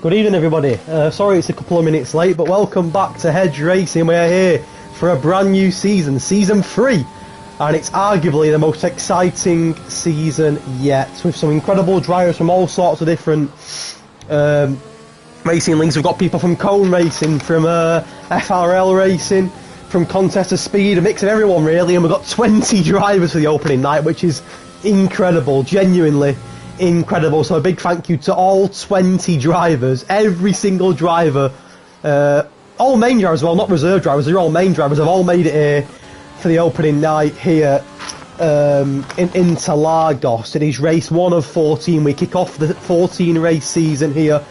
Good evening, everybody. Sorry it's a couple of minutes late, but welcome back to Hedge Racing. We are here for a brand new season, Season 3, and it's arguably the most exciting season yet, with some incredible drivers from all sorts of different racing leagues. We've got people from Cone Racing, from FRL Racing, from Contest of Speed, a mix of everyone really, and we've got 20 drivers for the opening night, which is incredible, genuinely incredible. So a big thank you to all 20 drivers, every single driver, all main drivers, well not reserve drivers, they're all main drivers, have all made it here for the opening night here in Interlagos. It is race 1 of 14. We kick off the 14 race season here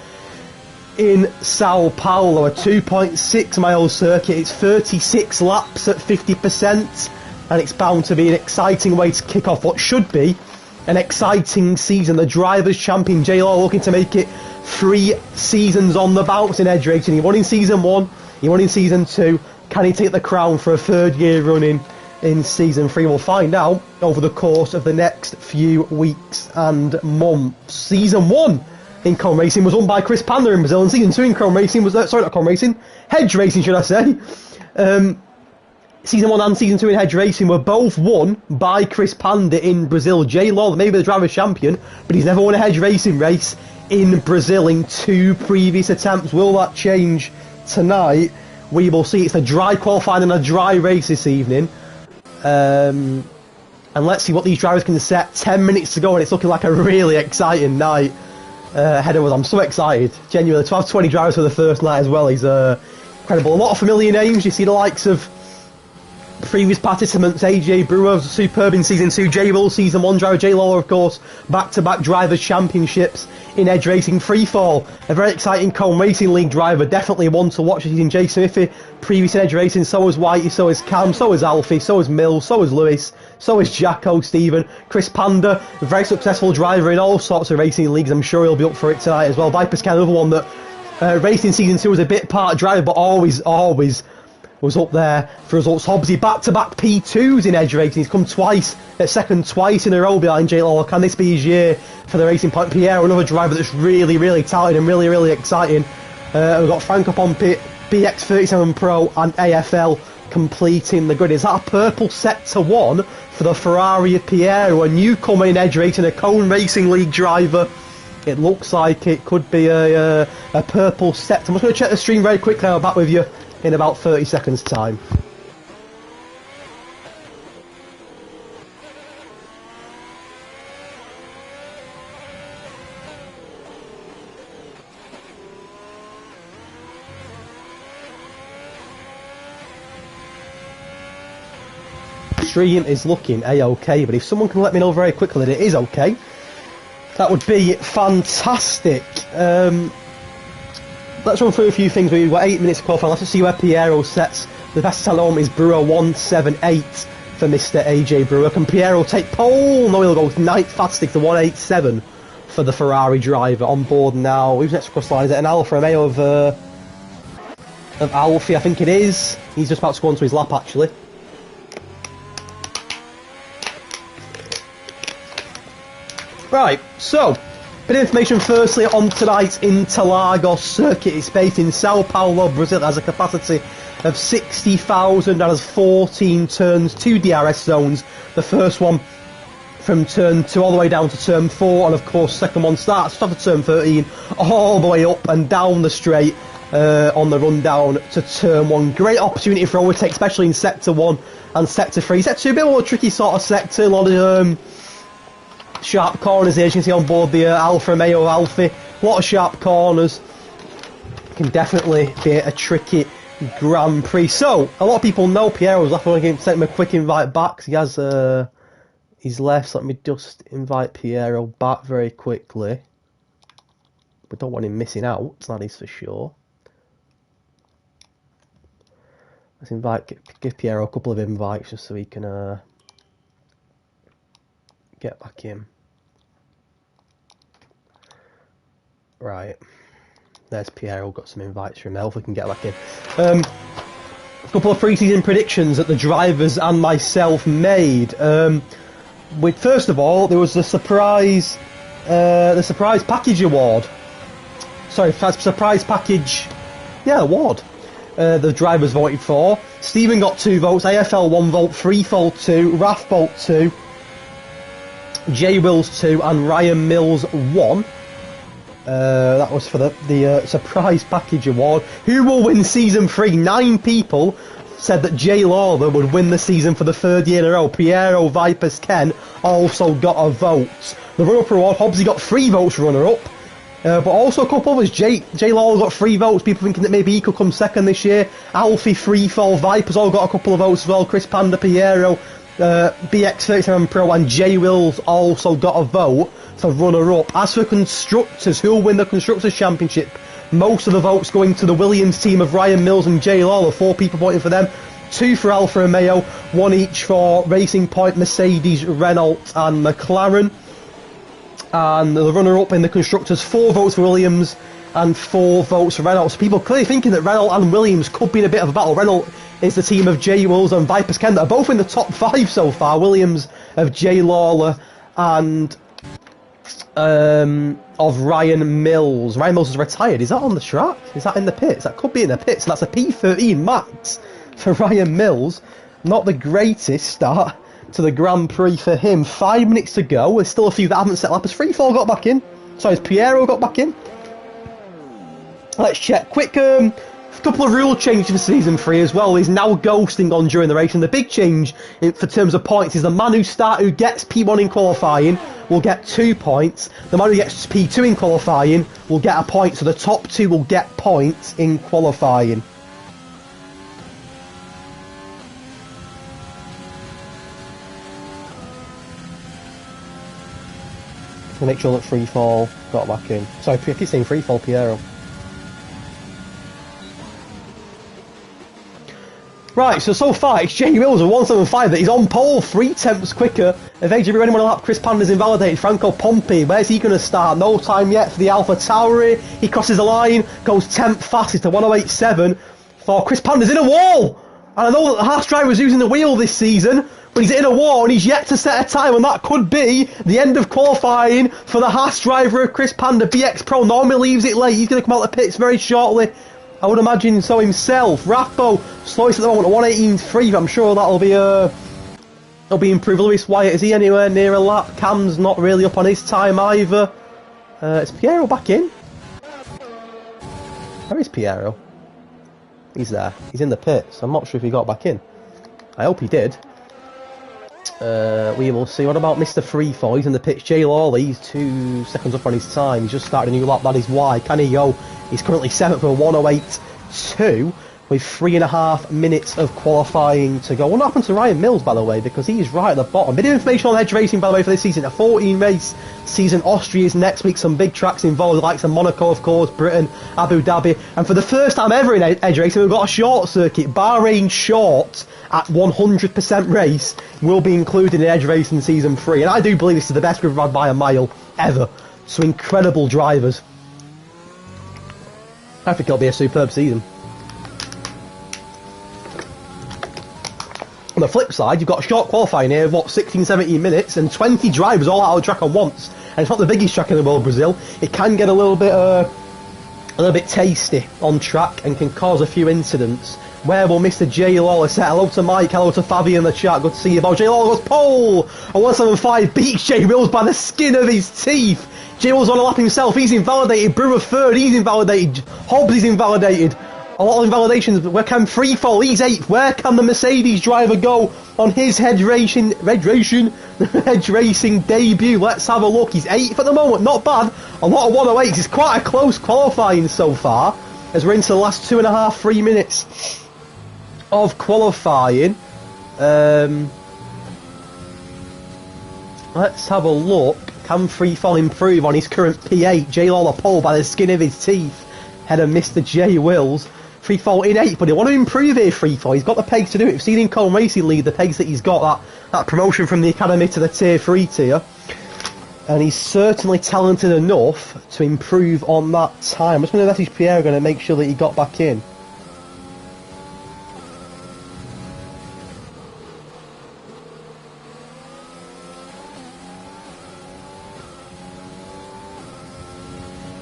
in Sao Paulo, a 2.6 mile circuit. It's 36 laps at 50%, and it's bound to be an exciting way to kick off what should be an exciting season. The Drivers' Champion J-Law looking to make it 3 seasons on the bounce in Hedge Racing. He won in Season 1, he won in Season 2. Can he take the crown for a 3rd year running in Season 3? We'll find out over the course of the next few weeks and months. Season 1 in Cone Racing was won by Chris Panda in Brazil, and Season 2 in Cone Racing was, sorry, not Cone Racing, Hedge Racing should I say. Season 1 and Season 2 in Hedge Racing were both won by Chris Panda in Brazil. J-Law, maybe the driver's champion, but he's never won a Hedge Racing race in Brazil in 2 previous attempts. Will that change tonight? We will see. It's a dry qualifying and a dry race this evening. And let's see what these drivers can set. 10 minutes to go, and it's looking like a really exciting night ahead of us. I'm so excited, genuinely. To have 20 drivers for the first night as well is incredible. A lot of familiar names. You see the likes of previous participants. AJ Brewer was superb in Season 2, J-Bull Season 1 driver, J Lawler of course, back-to-back Drivers' Championships in Edge Racing. Freefall, a very exciting Cone Racing League driver, definitely one to watch. He's in Jay Smithy, previous in Edge Racing, so is Whitey, so is Cam, so is Alfie, so is Mills, so is Lewis, so is Jacko, Stephen. Chris Panda, a very successful driver in all sorts of racing leagues. I'm sure he'll be up for it tonight as well. Viper's Ken, another one that raced in Season 2 was a bit part driver, but always was up there for results. Hobbsy, back-to-back P2s in Edge Racing. He's come twice, at second twice in a row behind J Law. Can this be his year for the Racing Point? Pierre, another driver that's really, really talented and really, really exciting. We've got Frank up on pit, BX37 Pro and AFL completing the grid. Is that a purple set to 1 for the Ferrari of Piero, a newcomer in Edge Racing, a Cone Racing League driver? It looks like it could be a purple set. I'm just going to check the stream very quickly. I'll be back with you in about 30 seconds time. Stream is looking a-okay, but if someone can let me know very quickly that it is okay, that would be fantastic. Let's run through a few things. We've got 8 minutes to qualify. Let's just see where Piero sets. The best Salome is Brewer 178 for Mr. AJ Brewer. Can Piero take pole? No, he'll go with Night Fastic to 187 for the Ferrari driver. On board now. Who's next across the line? Is it an Alfa Romeo of Alfie? I think it is. He's just about to go onto his lap actually. Right, so bit of information firstly on tonight's Interlagos circuit. It's based in Sao Paulo, Brazil. It has a capacity of 60,000 and has 14 turns, 2 DRS zones. The first one from turn 2 all the way down to turn 4, and of course second one starts after turn 13 all the way up and down the straight on the run down to turn 1. Great opportunity for overtake, especially in sector 1 and sector 3. Sector 2, a bit more tricky sort of sector, a lot of sharp corners here, as you can see on board the Alfa Romeo Alfie. A lot of sharp corners. Can definitely be a tricky Grand Prix. So, a lot of people know Piero's left. I'm going to send him a quick invite back. He has he's left. So let me just invite Piero back very quickly. We don't want him missing out, that is for sure. Let's give Piero a couple of invites just so he can get back in. Right. There's Piero, got some invites from him. If we can get back in. A couple of pre-season predictions that the drivers and myself made. First of all, there was the surprise package award. Sorry, surprise package, award. The drivers voted for. Stephen got 2 votes, AFL 1 vote, Freefall 2, Rathbolt 2, J Wills 2, and Ryan Mills 1. That was for the surprise package award. Who will win season 3? 9 people said that Jay Lawler would win the season for the 3rd year in a row. Piero Vipers Ken also got a vote. The runner-up award, Hobbsy got 3 votes runner-up. But also a couple others. Jay Lawler got 3 votes. People thinking that maybe he could come second this year. Alfie, Freefall, Vipers all got a couple of votes as well. Chris Panda, Piero, BX37 Pro and J Wills also got a vote for runner-up. As for constructors, who will win the Constructors' Championship? Most of the votes going to the Williams team of Ryan Mills and Jay Lawler. 4 people voting for them. 2 for Alfa Romeo, 1 each for Racing Point, Mercedes, Renault and McLaren. And the runner-up in the Constructors, 4 votes for Williams and 4 votes for Renault. So people clearly thinking that Renault and Williams could be in a bit of a battle. Renault is the team of Jay Wills and Vipers Ken that are both in the top 5 so far. Williams of Jay Lawler and of Ryan Mills. Ryan Mills is retired. Is that on the track? Is that in the pits? That could be in the pits. And that's a P13 max for Ryan Mills. Not the greatest start to the Grand Prix for him. 5 minutes to go. There's still a few that haven't set up. Has Freefall got back in? Sorry, has Piero got back in? Let's check. Quick couple of rule changes for season 3 as well. He's now ghosting on during the race, and the big change for terms of points is the man who gets P1 in qualifying will get 2 points. The man who gets P2 in qualifying will get a point, so the top 2 will get points in qualifying. To make sure that Freefall got back in. Sorry, I keep saying Freefall, Piero. Right, so far it's Jay Mills with 175 that he's on pole, 3 tenths quicker. If AJB anyone on lap, Chris Panda's invalidated. Franco Pompey, where's he going to start? No time yet for the Alpha Tauri. He crosses the line, goes 10th fastest to 108.7 for Chris Panda's in a wall. And I know that the Haas driver was using the wheel this season, but he's in a wall and he's yet to set a time, and that could be the end of qualifying for the Haas driver of Chris Panda. BX Pro normally leaves it late. He's going to come out of the pits very shortly. I would imagine so himself. Rathbo, slowest at the moment, 118.3. I'm sure that'll be improved. Lewis Wyatt, is he anywhere near a lap? Cam's not really up on his time either. Is Piero back in? Where is Piero? He's there. He's in the pits. I'm not sure if he got back in. I hope he did. We will see. What about Mr. Freefall? He's in the pits. Jay Lawley, he's 2 seconds up on his time. He's just started a new lap. That is why. Can he go? He's currently 7th for 108.2 with 3.5 minutes of qualifying to go. What happened to Ryan Mills, by the way? Because he's right at the bottom. Bit of information on Hedge Racing, by the way, for this season. A 14-race season. Austria is next week. Some big tracks involved, the likes of Monaco, of course, Britain, Abu Dhabi. And for the first time ever in Hedge Racing, we've got a short circuit. Bahrain short at 100% race will be included in Hedge Racing Season 3. And I do believe this is the best we've had by a mile ever. So incredible drivers. I think it'll be a superb season. On the flip side, you've got a short qualifying here of, 16-17 minutes and 20 drivers all out of the track at once. And it's not the biggest track in the world, Brazil. It can get a little bit tasty on track and can cause a few incidents. Where will Mr. J Lawler set? Hello to Mike, hello to Fabi in the chat, good to see you. About J Lawler goes pole! A 175 beats J Wills by the skin of his teeth. J Wills on a lap himself, he's invalidated. Brewer third, he's invalidated. Hobbs is invalidated. A lot of invalidations. Where can Freefall? He's 8th. Where can the Mercedes driver go on his Hedge Racing debut? Let's have a look. He's 8th at the moment. Not bad. A lot of 108s. It's quite a close qualifying so far, as we're into the last 2.5, 3 minutes of qualifying. Let's have a look. Can Freefall improve on his current P8? J Lawler pole by the skin of his teeth. Head of Mr. J Wills. Freefall in 8th, but they want to improve here, Freefall. He's got the pace to do it. We've seen in Cone Racing League the pace that he's got, that promotion from the Academy to the Tier 3 tier. And he's certainly talented enough to improve on that time. I'm just going to message Pierre, going to make sure that he got back in.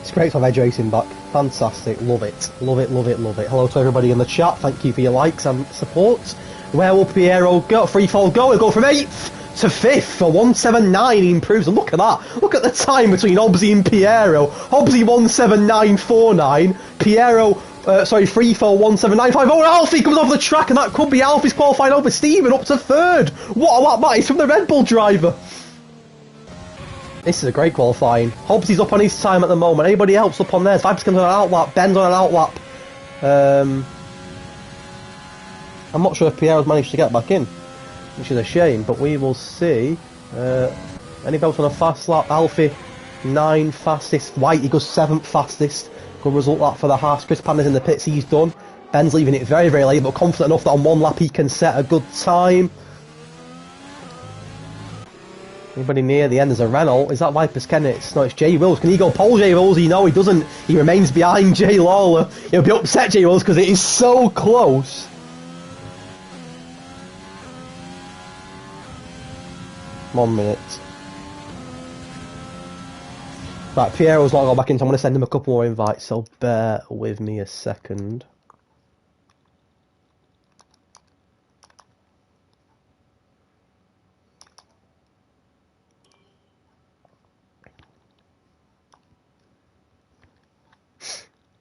It's great to have Edge Racing back. Fantastic. Love it. Love it, love it, love it. Hello to everybody in the chat. Thank you for your likes and support. Where will Piero go? Freefall go. He'll go from 8th to 5th for 179. He improves. And look at that. Look at the time between Hobbsy and Piero. Hobbsy 179.49. Piero, Freefall 179.50. Oh, Alfie comes off the track, and that could be Alfie's qualifying over Steven up to 3rd. What a lap that is from the Red Bull driver. This is a great qualifying. Hobbsy's up on his time at the moment. Anybody else up on theirs? Vibes comes on an outlap. Ben's on an outlap. I'm not sure if Pierre's managed to get back in, which is a shame, but we will see. Anybody else on a fast lap? Alfie, 9 fastest. Whitey goes 7th fastest. Good result that for the Haas. Chris Pander's in the pits, he's done. Ben's leaving it very, very late, but confident enough that on one lap he can set a good time. Anybody near the end? There's a Renault. Is that Vipers Kennett? No, it's J Wills. Can he go pole J Wills? No, he doesn't. He remains behind J Lawler. He'll be upset, J Wills, because it is so close. 1 minute. Right, Piero's not got back in, so I'm going to send him a couple more invites, so bear with me a second.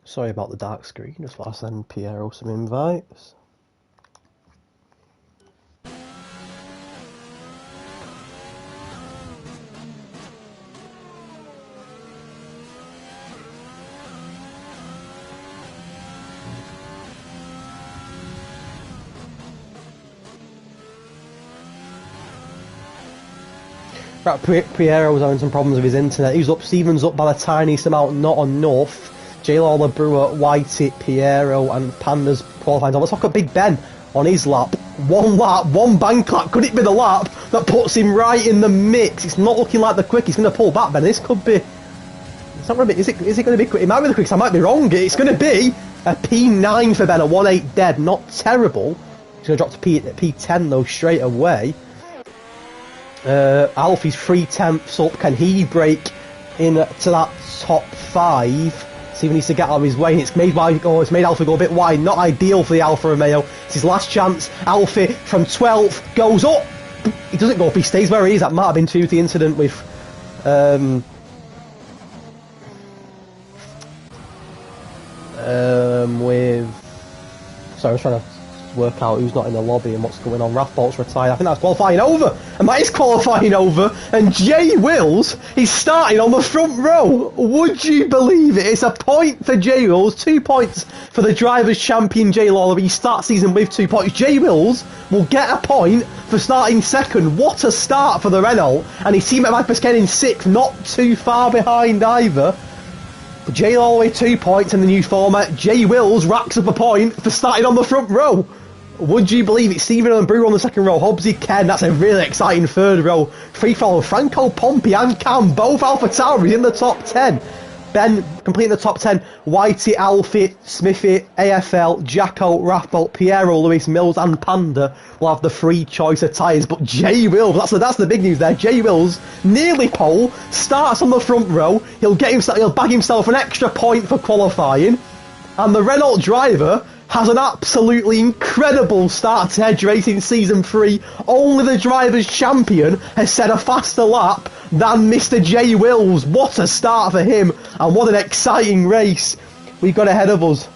Sorry about the dark screen, just while I send Piero some invites. Right, Piero was having some problems with his internet. He was up, Stevens up by the tiniest amount, not enough. J Lawler, Brewer, Whitey, Piero and Panda's qualifying. Let's look at Big Ben on his lap. One lap, one bank lap. Could it be the lap that puts him right in the mix? It's not looking like the quick. He's going to pull back, Ben. This could be... It's not going to be... Is it going to be quick? It might be the quickest. I might be wrong. It's going to be a P9 for Ben, a 1.8 dead. Not terrible. He's going to drop to P10 though straight away. Alfie's 3/10 up. Can he break into that top 5? Steven needs to get out of his way, and it's made Alfie go a bit wide. Not ideal for the Alfa Romeo. It's his last chance. Alfie from 12th goes up. He doesn't go up, he stays where he is. That might have been due to the incident with sorry, I was trying to work out who's not in the lobby and what's going on. Rathbolt's retired. I think that's qualifying over, and that is qualifying over. And J Wills is starting on the front row. Would you believe it? It's a point for J Wills, 2 points for the drivers' champion J Lawler. He starts season with 2 points. J Wills will get a point for starting second. What a start for the Renault, and his teammate Mike Pesquet in 6th, not too far behind either. But J Lawler with 2 points in the new format. J Wills racks up a point for starting on the front row. Would you believe it? Steven and Brewer on the second row. Hobbsy, Ken, that's a really exciting third row. Freefall, Franco, Pompey and Cam, both Alpha Tauri in the top 10. Ben completing the top 10. Whitey, Alfie, Smithy, AFL, Jacko, Rathbolt, Piero, Lewis, Mills and Panda will have the free choice of tyres. But J Wills, that's the big news there. J Wills, nearly pole, starts on the front row. He'll bag himself an extra point for qualifying. And the Renault driver has an absolutely incredible start to Hedge Racing Season 3. Only the Drivers' Champion has set a faster lap than Mr. J. Wills. What a start for him, and what an exciting race we've got ahead of us.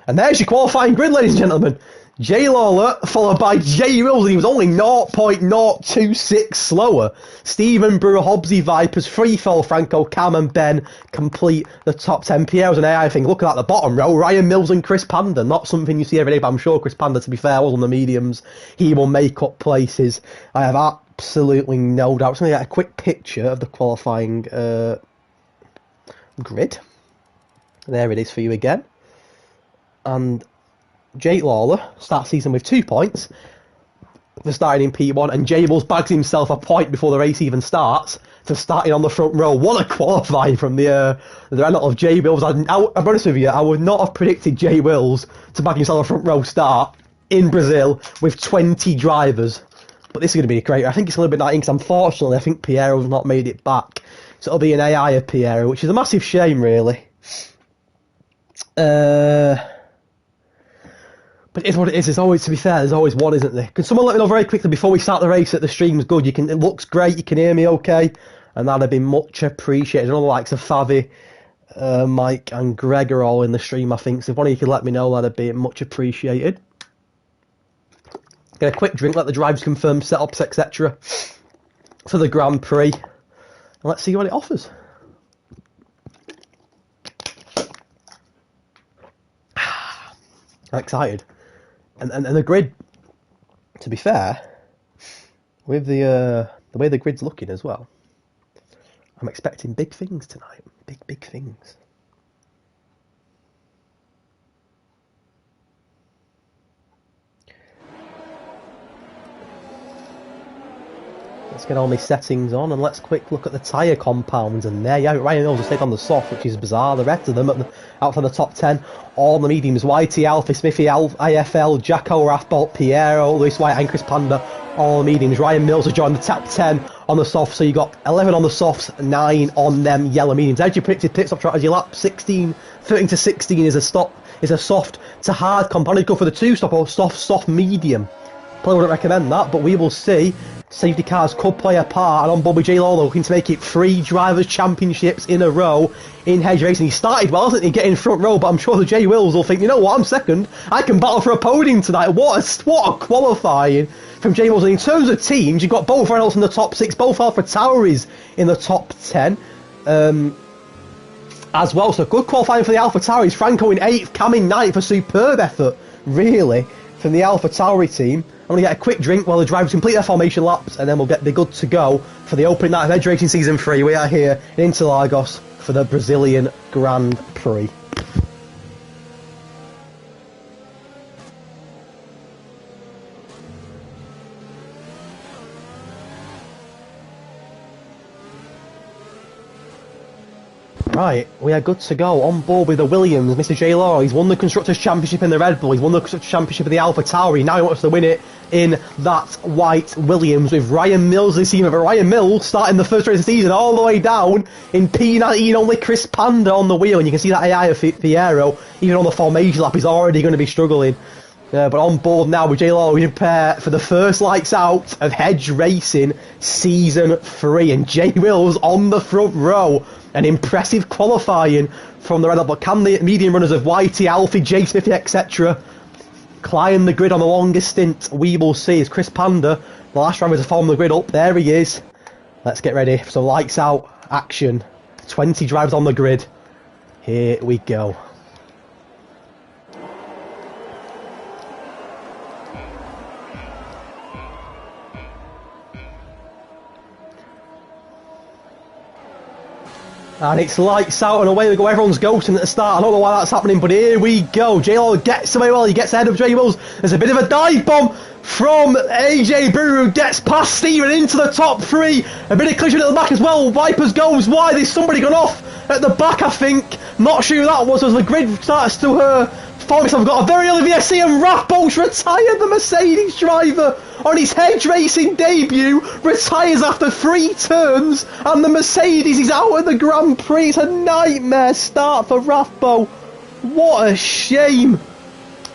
And there's your qualifying grid, ladies and gentlemen. J. Lawler, followed by J. Wills, and he was only 0.026 slower. Stephen Brewer, Hobbsy, Vipers, Freefall, Franco, Cam and Ben complete the top 10. Pierre's an AI thing. Look at the bottom row. Ryan Mills and Chris Panda. Not something you see every day, but I'm sure Chris Panda, to be fair, was on the mediums. He will make up places. I have absolutely no doubt. So I'm going to get a quick picture of the qualifying grid. There it is for you again. And Jake Lawler starts season with 2 points for starting in P1, and J. Wills bags himself a point before the race even starts for starting on the front row. What a qualifying from the Renault of J. Wills. I'll be honest with you, I would not have predicted J. Wills to bag himself a front row start in Brazil with 20 drivers. But this is going to be great. I think it's a little bit naive because unfortunately I think Piero's not made it back. So it'll be an AI of Piero, which is a massive shame, really. But it is what it is. There's always, to be fair, there's always one, isn't there? Can someone let me know very quickly before we start the race that the stream's good? It looks great. You can hear me okay, and that'd be much appreciated. All the likes of Favi, Mike, and Greg are all in the stream, I think. So if one of you could let me know, that'd be much appreciated. Get a quick drink, let the drivers confirm setups, etc. for the Grand Prix, and let's see what it offers. I'm excited. And the grid, to be fair, with the way the grid's looking as well, I'm expecting big things tonight. Big things. Let's get all my settings on and let's quick look at the tyre compounds. And there, yeah, Ryan Mills has taken on the soft, which is bizarre. The rest of them out for the top 10, all the mediums. YT, Alfie, Smithy, IFL, Jacko, Rathbolt, Piero, Lewis White and Chris Panda, all the mediums. Ryan Mills has joined the top 10 on the soft, so you got 11 on the softs, 9 on them yellow mediums. As you predicted, pit stop strategy lap 16, 13 to 16 is a soft to hard compound. Go for the 2-stop or soft medium. Probably wouldn't recommend that, but we will see. Safety cars could play a part, and on Bobby J. Lawler looking to make it 3 Drivers' Championships in a row in Hedge Racing. He started well, hasn't he, getting front row, but I'm sure the J. Wills will think, you know what, I'm second, I can battle for a podium tonight. What a qualifying from J. Wills. And in terms of teams, you've got both Reynolds in the top 6, both Alpha Tauris in the top 10 as well, so good qualifying for the Alpha Tauris. Franco in 8th, Cam in 9th, a superb effort, really, from the Alpha Tauri team. I'm going to get a quick drink while the drivers complete their formation laps, and then we'll be good to go for the opening night of Hedge Racing Season 3. We are here in Interlagos for the Brazilian Grand Prix. Right, we are good to go. On board with the Williams, Mr. J. Law. He's won the Constructors' Championship in the Red Bull. He's won the Constructors' Championship in the Alpha Tauri. Now he wants to win it in that white Williams with Ryan Mills this season. But Ryan Mills starting the first race of the season all the way down in P19. Only Chris Panda on the wheel. And you can see that AI of Piero, even on the formation lap, he's already going to be struggling. But on board now with J. Law, we prepare for the first lights out of Hedge Racing Season 3. And J. Wills on the front row. An impressive qualifying from the Red Bull, but can the medium runners of YT, Alfie, J. Smithy, etc. climb the grid on the longest stint? We will see. As Chris Panda, the last driver to form the grid up, there he is. Let's get ready for some lights out action. 20 drivers on the grid. Here we go. And it's lights out and away we go. Everyone's ghosting at the start. I don't know why that's happening, but here we go. J-Law gets away well. He gets ahead of J. Wills. There's a bit of a dive bomb from AJ Brewer, who gets past Steven into the top 3. A bit of collision at the back as well. Vipers goes wide. There's somebody gone off at the back, I think. Not sure who that was as the grid starts to Forbes have got a very early VSC and Rathbone's retired. The Mercedes driver on his Hedge racing debut retires after 3 turns, and the Mercedes is out of the Grand Prix. It's a nightmare start for Rathbone. What a shame.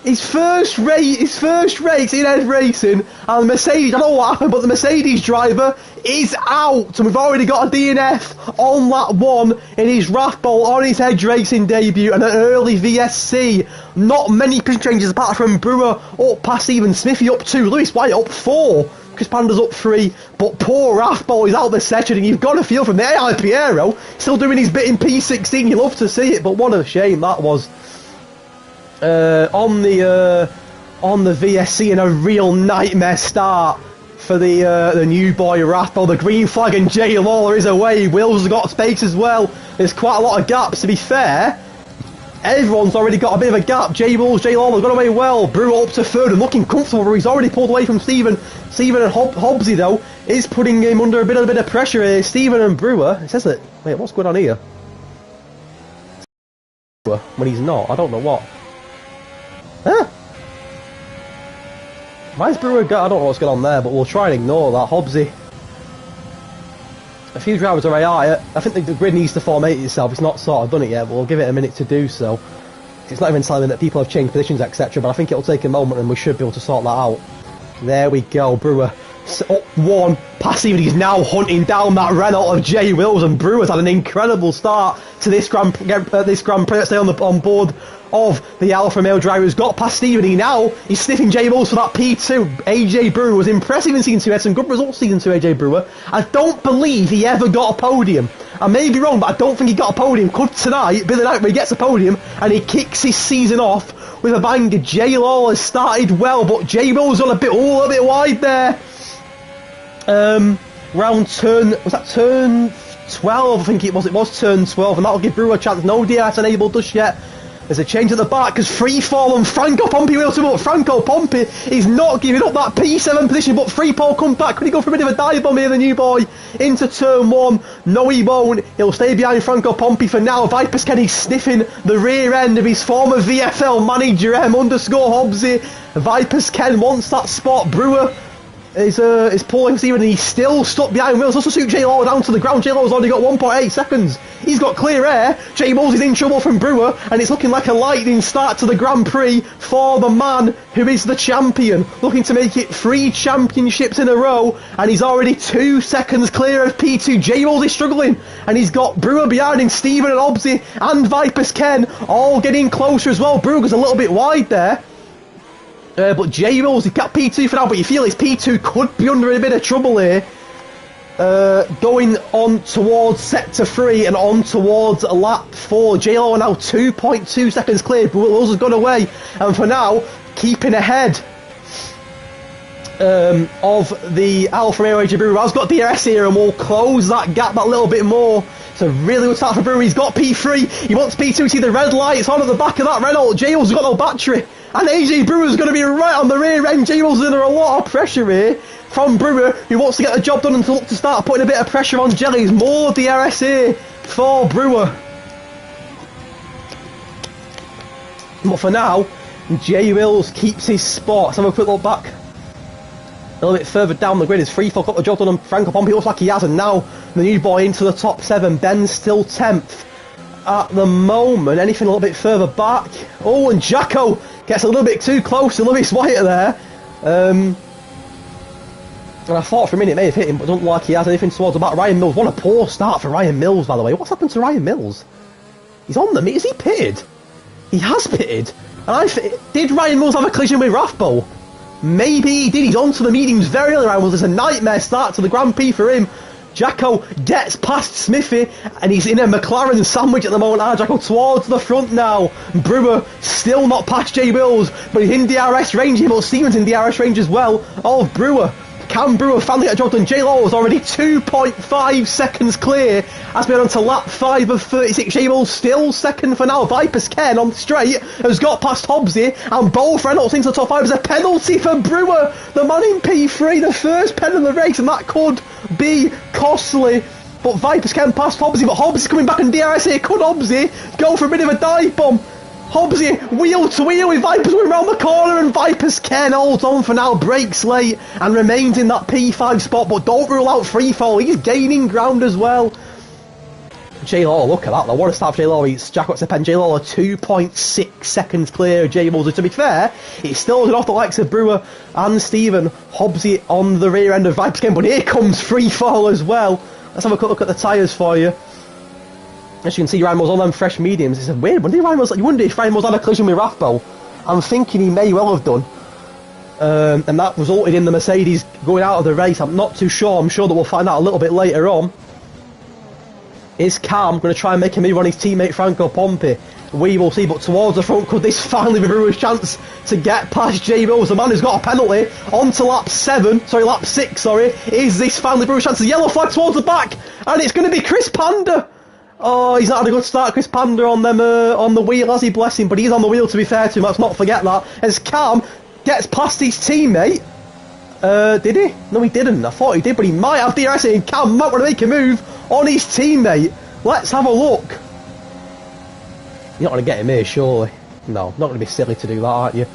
His first race in Hedge racing, and the Mercedes, I don't know what happened, but the Mercedes driver is out, and we've already got a DNF on lap 1 in his Rathbone on his Hedge racing debut, and an early VSC. Not many position changes apart from Brewer up past Stephen Smithy up 2, Lewis White up 4, Chris Panda's up 3, but poor Rathbone is out of the session, and you've got to feel from the AI Piero still doing his bit in P16. You love to see it, but what a shame that was. On the VSC, and a real nightmare start for the new boy Rathbone. The green flag and Jay Lawler is away. Wills has got space as well. There's quite a lot of gaps, to be fair. Everyone's already got a bit of a gap. Jay Wills, Jay Lawler's got away well. Brewer up to 3rd and looking comfortable. He's already pulled away from Stephen. Stephen and Hobbsy, though, is putting him under a bit of pressure here. Stephen and Brewer. It says that. Wait, what's going on here? When he's not, I don't know what. Huh? Why's Brewer got? I don't know what's going on there, but we'll try and ignore that. Hobbsy. A few drivers are AI. I think the grid needs to formate itself. It's not sort of done it yet, but we'll give it a minute to do so. It's not even telling me that people have changed positions, etc., but I think it'll take a moment and we should be able to sort that out. There we go. Brewer up 1, past even. He's now hunting down that Renault of Jay Wills, and Brewer's had an incredible start to this Grand Prix. Let's stay on board of the Alfa Romeo driver who's got past Stephen. He's sniffing Jay Wills for that P2. AJ Brewer was impressive in Season 2. He had some good results Season 2, AJ Brewer. I don't believe he ever got a podium. I may be wrong, but I don't think he got a podium. Could tonight be the night where he gets a podium and he kicks his season off with a banger. Jay Lawler started well, but Jay Wills got a bit wide there. Round turn, was that turn 12? I think it was turn 12, and that'll give Brewer a chance. No DRS enabled just yet. There's a change at the back because Freefall and Franco Pompi will come up. Franco Pompi is not giving up that P7 position, but Freefall come back. Could he go for a bit of a dive bomb here, the new boy, into turn 1? No, he won't. He'll stay behind Franco Pompi for now. Vipers Kenny sniffing the rear end of his former VFL manager M_Hobbsy. Vipers Ken wants that spot. Brewer is pulling Stephen, and he's still stuck behind Wills. Also suit Jay Lawler down to the ground. Jay Lawler's already got 1.8 seconds. He's got clear air. Jay Wills is in trouble from Brewer, and it's looking like a lightning start to the Grand Prix for the man who is the champion, looking to make it 3 championships in a row, and he's already 2 seconds clear of P2. Jay Wills is struggling, and he's got Brewer behind him. Stephen and Hobbsy and Vipers Ken all getting closer as well. Brewer goes a little bit wide there. But Jay Wills, he's got P2 for now, but you feel his P2 could be under a bit of trouble here. Going on towards sector 3 and on towards lap 4. Jay Lawler now 2.2 seconds clear. Wills has gone away, and for now, keeping ahead of the Alfa Romeo AJ Brewer. Has got DRS here, and we'll close that gap that little bit more. It's a really good start for Brewer. He's got P3. He wants P2. See the red lights on at the back of that Renault. Jay Wills has got no battery. And AJ Brewer's going to be right on the rear end. Jay Wills is under a lot of pressure here from Brewer, who wants to get the job done and to look to start putting a bit of pressure on Jellies. More DRS here for Brewer. But for now, Jay Wills keeps his spot. Let's have a quick look back. A little bit further down the grid is Freefall got the job done on Franco Pompi. Looks like he has, and now the new boy into the top 7. Ben's still 10th at the moment. Anything a little bit further back. Oh, and Jacko gets a little bit too close to Lewis White there. And I thought for a minute it may have hit him, but doesn't look like he has anything towards the back. Ryan Mills, what a poor start for Ryan Mills, by the way. What's happened to Ryan Mills? He's on them. Is he pitted? He has pitted. And did Ryan Mills have a collision with Rathbone? Maybe he did. He's on to the mediums very early. Ryan Mills. There's a nightmare start to the Grand Prix for him. Jacko gets past Smithy, and he's in a McLaren sandwich at the moment. Jacko towards the front now. Brewer still not past Jay Wills, but he's in DRS range here, but Stevens in DRS range as well. Oh, Brewer. Can Brewer finally get a job done? Jay Lawler was already 2.5 seconds clear. Has been on to lap 5 of 36. Jay Wills still second for now. Vipers Ken on the straight has got past Hobbsy, and both Reynolds into the top 5 as a penalty for Brewer. The man in P3, the first pen in the race, and that could be costly. But Vipers Ken past Hobbsy, but Hobbsy's coming back in DRS here. Could Hobbsy go for a bit of a dive bomb? Hobbsy, wheel to wheel with Vipers going round the corner, and Vipers Ken holds on for now, breaks late, and remains in that P5 spot, but don't rule out free fall. He's gaining ground as well. J Law, look at that though. What a start for J Law. He's Jack Watts Pen. J Law 2.6 seconds clear of J Bulls. To be fair, it's still holding off the likes of Brewer and Stephen. Hobbsy on the rear end of Vipers Ken, but here comes free fall as well. Let's have a quick look at the tyres for you. As you can see, Ryan was on them fresh mediums. It's a weird one. You wonder if Ryan was had a collision with Rathbone. I'm thinking he may well have done. And that resulted in the Mercedes going out of the race. I'm not too sure. I'm sure that we'll find out a little bit later on. Is Cam going to try and make a move on his teammate Franco Pompi? We will see, but towards the front, could this finally be Brewer's chance to get past J Mills, the man who's got a penalty, onto lap 6, Is this finally Brewer's chance? The yellow flag towards the back, and it's going to be Chris Panda. Oh, he's not had a good start, Chris Panda, on them on the wheel, has he, bless him, but he's on the wheel, to be fair to him, let's not forget that, as Cam gets past his teammate. Did he? No, he didn't. I thought he did, but he might have DRS in. Cam might want to make a move on his teammate. Let's have a look. You're not going to get him here, surely. No, not going to be silly to do that, aren't you?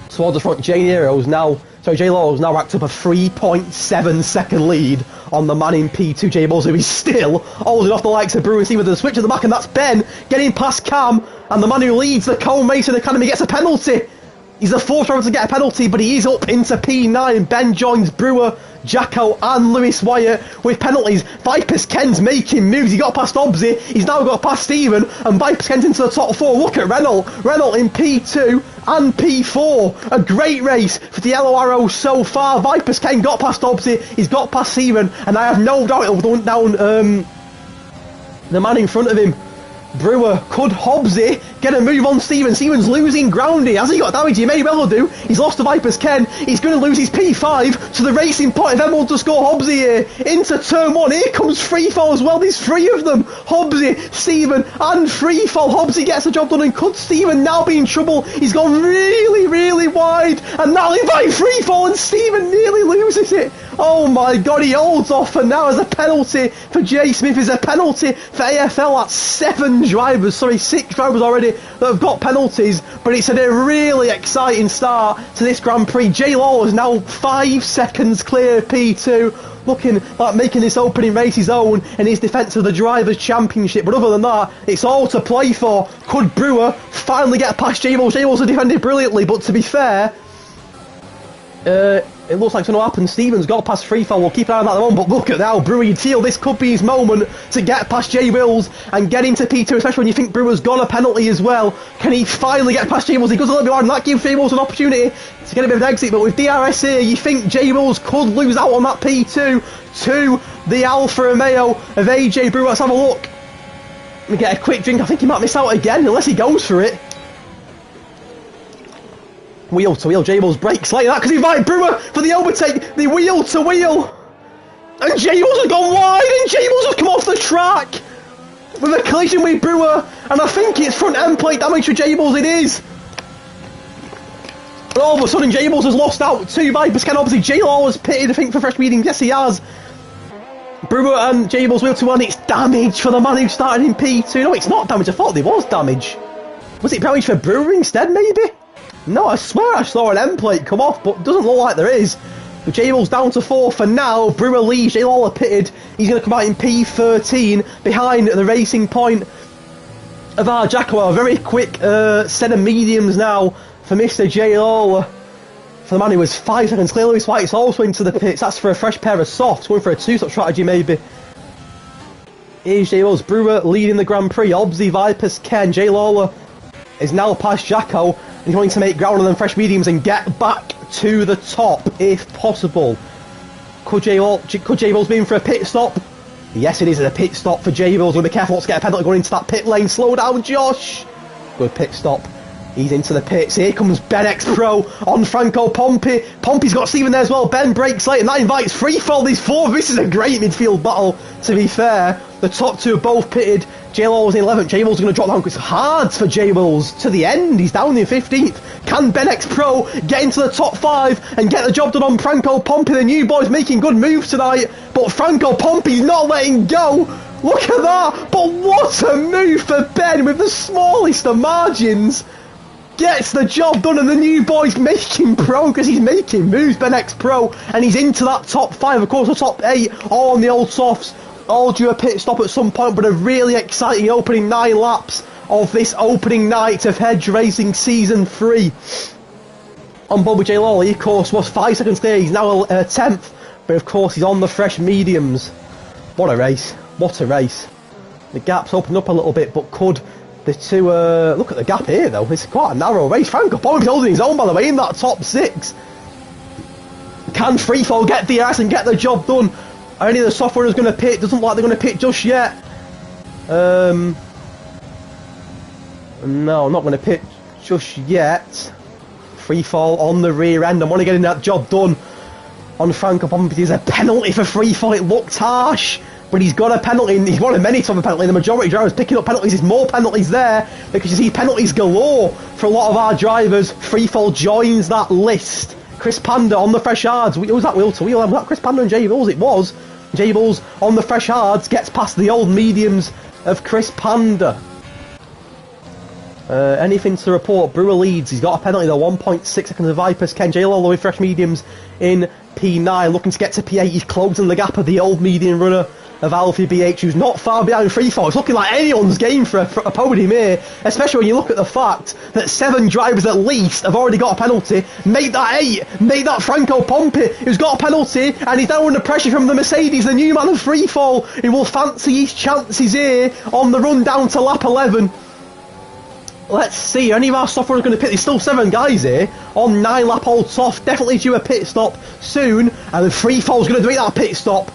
Towards the front, J Law's now racked up a 3.7 second lead on the man in P2, J Balls, who is still holding off the likes of Brewer. See with the switch at the back, and that's Ben getting past Cam, and the man who leads the Cone Racing Academy gets a penalty. He's the fourth driver to get a penalty, but he is up into P9. Ben joins Brewer, Jacko and Lewis Wyatt with penalties. Vipers Ken's making moves. He got past Hobbsy. He's now got past Stephen, and Vipers Ken's into the top 4. Look at Renault in P2 and P4. A great race for the Yellow Arrow so far. Vipers Ken got past Hobbsy. He's got past Stephen, and I have no doubt it'll go down the man in front of him. Brewer, could Hobbsy get a move on Stephen? Stephen's losing ground here. Has he got damage? He may well do. He's lost to Vipers Ken. He's going to lose his P5 to the racing point of Emerald to score Hobbsy here. Into turn 1. Here comes Freefall as well. There's 3 of them. Hobbsy, Stephen and Freefall. Hobbsy gets the job done, and could Stephen now be in trouble? He's gone really, really wide, and now invite Freefall, and Stephen nearly loses it. Oh my god, he holds off, and now as a penalty for Jay Smith is a penalty for AFL. That's 6 drivers already that have got penalties, but it's a really exciting start to this Grand Prix. Jay Law is now 5 seconds clear of P2, looking like making this opening race his own in his defence of the Drivers' Championship, but other than that, it's all to play for. Could Brewer finally get past Jay Law? Jay Law's defended brilliantly, but to be fair, it looks like it's going to happen. Stephen's got past Freefall. We'll keep an eye on that at the moment, but look at now. Brewer, you'd feel this could be his moment to get past Jay Wills and get into P2, especially when you think Brewer's got a penalty as well. Can he finally get past Jay Wills? He goes a little bit hard, and that gives Jay Wills an opportunity to get a bit of an exit, but with DRS here, you think Jay Wills could lose out on that P2 to the Alfa Romeo of AJ Brewer. Let's have a look. Let me get a quick drink. I think he might miss out again, unless he goes for it. Wheel to wheel, J Bulls breaks like that because he invited Brewer for the overtake, the wheel to wheel, and J Bulls has gone wide, and J Bulls has come off the track with a collision with Brewer, and I think it's front end plate damage for J Bulls. It is. And all of a sudden, J Bulls has lost out to Vipers Ken. Obviously, J Law has pitted, I think, for fresh meeting. Yes, he has. Brewer and J Bulls wheel to 1. It's damage for the man who started in P2. No, it's not damage. I thought there was damage. Was it damage for Brewer instead, maybe? No, I swear I saw an end plate come off, but it doesn't look like there is. But J-Ball's down to 4 for now. Brewer leaves. J-Lawler pitted. He's going to come out in P13 behind the racing point of our Jacko. A very quick set of mediums now for Mr. J-Lawler. For the man who was 5 seconds clear. Lewis White's also into the pits. That's for a fresh pair of softs. Going for a 2-stop strategy maybe. Here's J-Lawler's Brewer leading the Grand Prix. Obviously Vipers Ken. J-Lawler is now past Jacko. He's going to make ground on them fresh mediums and get back to the top if possible. Could J-Bulls be in for a pit stop? Yes, it is a pit stop for J-Bulls. We'll be careful not to get a penalty going into that pit lane. Slow down, Josh. Good pit stop. He's into the pits. Here comes Ben X Pro on Franco Pompi. Pompey's got Stephen there as well. Ben breaks late, and that invites Freefall. These 4. This is a great midfield battle, to be fair. The top 2 are both pitted. J-Law was in 11th. J-Will's going to drop down. It's hard for J-Wills to the end. He's down in 15th. Can Ben X Pro get into the top 5 and get the job done on Franco Pompi? The new boy's making good moves tonight, but Franco Pompi's not letting go. Look at that! But what a move for Ben with the smallest of margins. Gets the job done, and the new boy's making progress. He's making moves, Ben X Pro, and he's into that top 5. Of course, the top 8, all on the old softs, all due a pit stop at some point, but a really exciting opening 9 laps of this opening night of Hedge Racing Season 3. On Bobby J. Lawley, of course, was 5 seconds clear. He's now 10th, but of course he's on the fresh mediums. What a race. What a race. The gap's opened up a little bit, but could the two... look at the gap here, though. It's quite a narrow race. Franco Pompi's holding his own, by the way, in that top 6. Can Freefall get DRS and get the job done? Are any of the soft runners going to pit? Doesn't look like they're going to pit just yet. No, I'm not going to pit just yet. Freefall on the rear end. I'm only getting that job done on Franco Pompi. There's a penalty for Freefall. It looked harsh, but he's got a penalty. He's one of many type of penalty. The majority of drivers picking up penalties. There's more penalties there because you see penalties galore for a lot of our drivers. Freefall joins that list. Chris Panda on the fresh hards. Was that wheel to wheel? Was that Chris Panda and Jables? It was. Jables on the fresh hards gets past the old mediums of Chris Panda. Anything to report? Brewer leads. He's got a penalty though. 1.6 seconds of Vipers. Ken J. Lolo with fresh mediums in P9. Looking to get to P8. He's closing the gap of the old medium runner of Alfie BH, who's not far behind Freefall. It's looking like anyone's game for a podium here, especially when you look at the fact that 7 drivers at least have already got a penalty. Make that 8. Make that Franco Pompi, who's got a penalty, and he's now under pressure from the Mercedes, the new man of Freefall, who will fancy his chances here on the run down to lap 11. Let's see, any of our software is going to pit. There's still 7 guys here on 9 lap old soft, definitely due a pit stop soon, and Freefall's going to do that pit stop.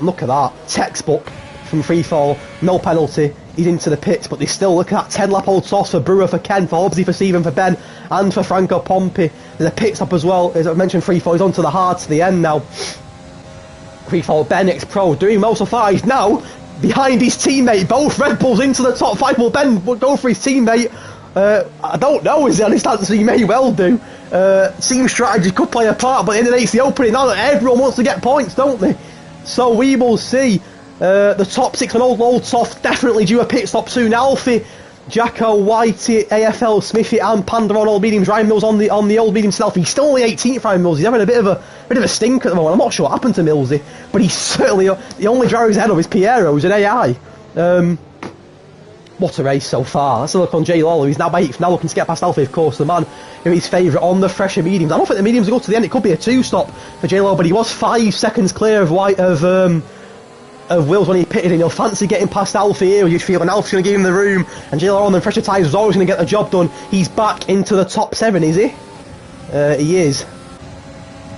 Look at that, textbook from Freefall, no penalty, he's into the pits, but they still look at that 10 lap old sauce for Brewer, for Ken, for Hobbsy, for Stephen, for Ben, and for Franco Pompi. There's a pit stop as well, as I mentioned, Freefall is onto the hard to the end now. Freefall, Ben X Pro, doing most of far, he's now behind his teammate, both Red Bulls into the top 5, will Ben go for his teammate? I don't know, is the honest answer, he may well do. Team strategy could play a part, but in the end it's the opening now that everyone wants to get points, don't they? So we will see. The top 6 on old soft definitely due a pit stop soon. Alfie, Jacko, Whitey, AFL, Smithy, and Panda on all mediums. Ryan Mills on the old medium selfie. He's still only 18th. Ryan Mills. He's having a bit of a stink at the moment. I'm not sure what happened to Millsy, but he's certainly the only driver he's ahead of is Piero, who's an AI. What a race so far. Let's look on Jay Lawler. He's now by 8th, now looking to get past Alfie, of course, the man who is favourite on the fresher mediums. I don't think the mediums will go to the end. It could be a 2-stop for Jay Lawler, but he was 5 seconds clear of Wills when he pitted in. He'll fancy getting past Alfie here. You'd feel, and Alfie's going to give him the room, and Jay Lawler on the fresher tyres was always going to get the job done. He's back into the top 7, is he? He is.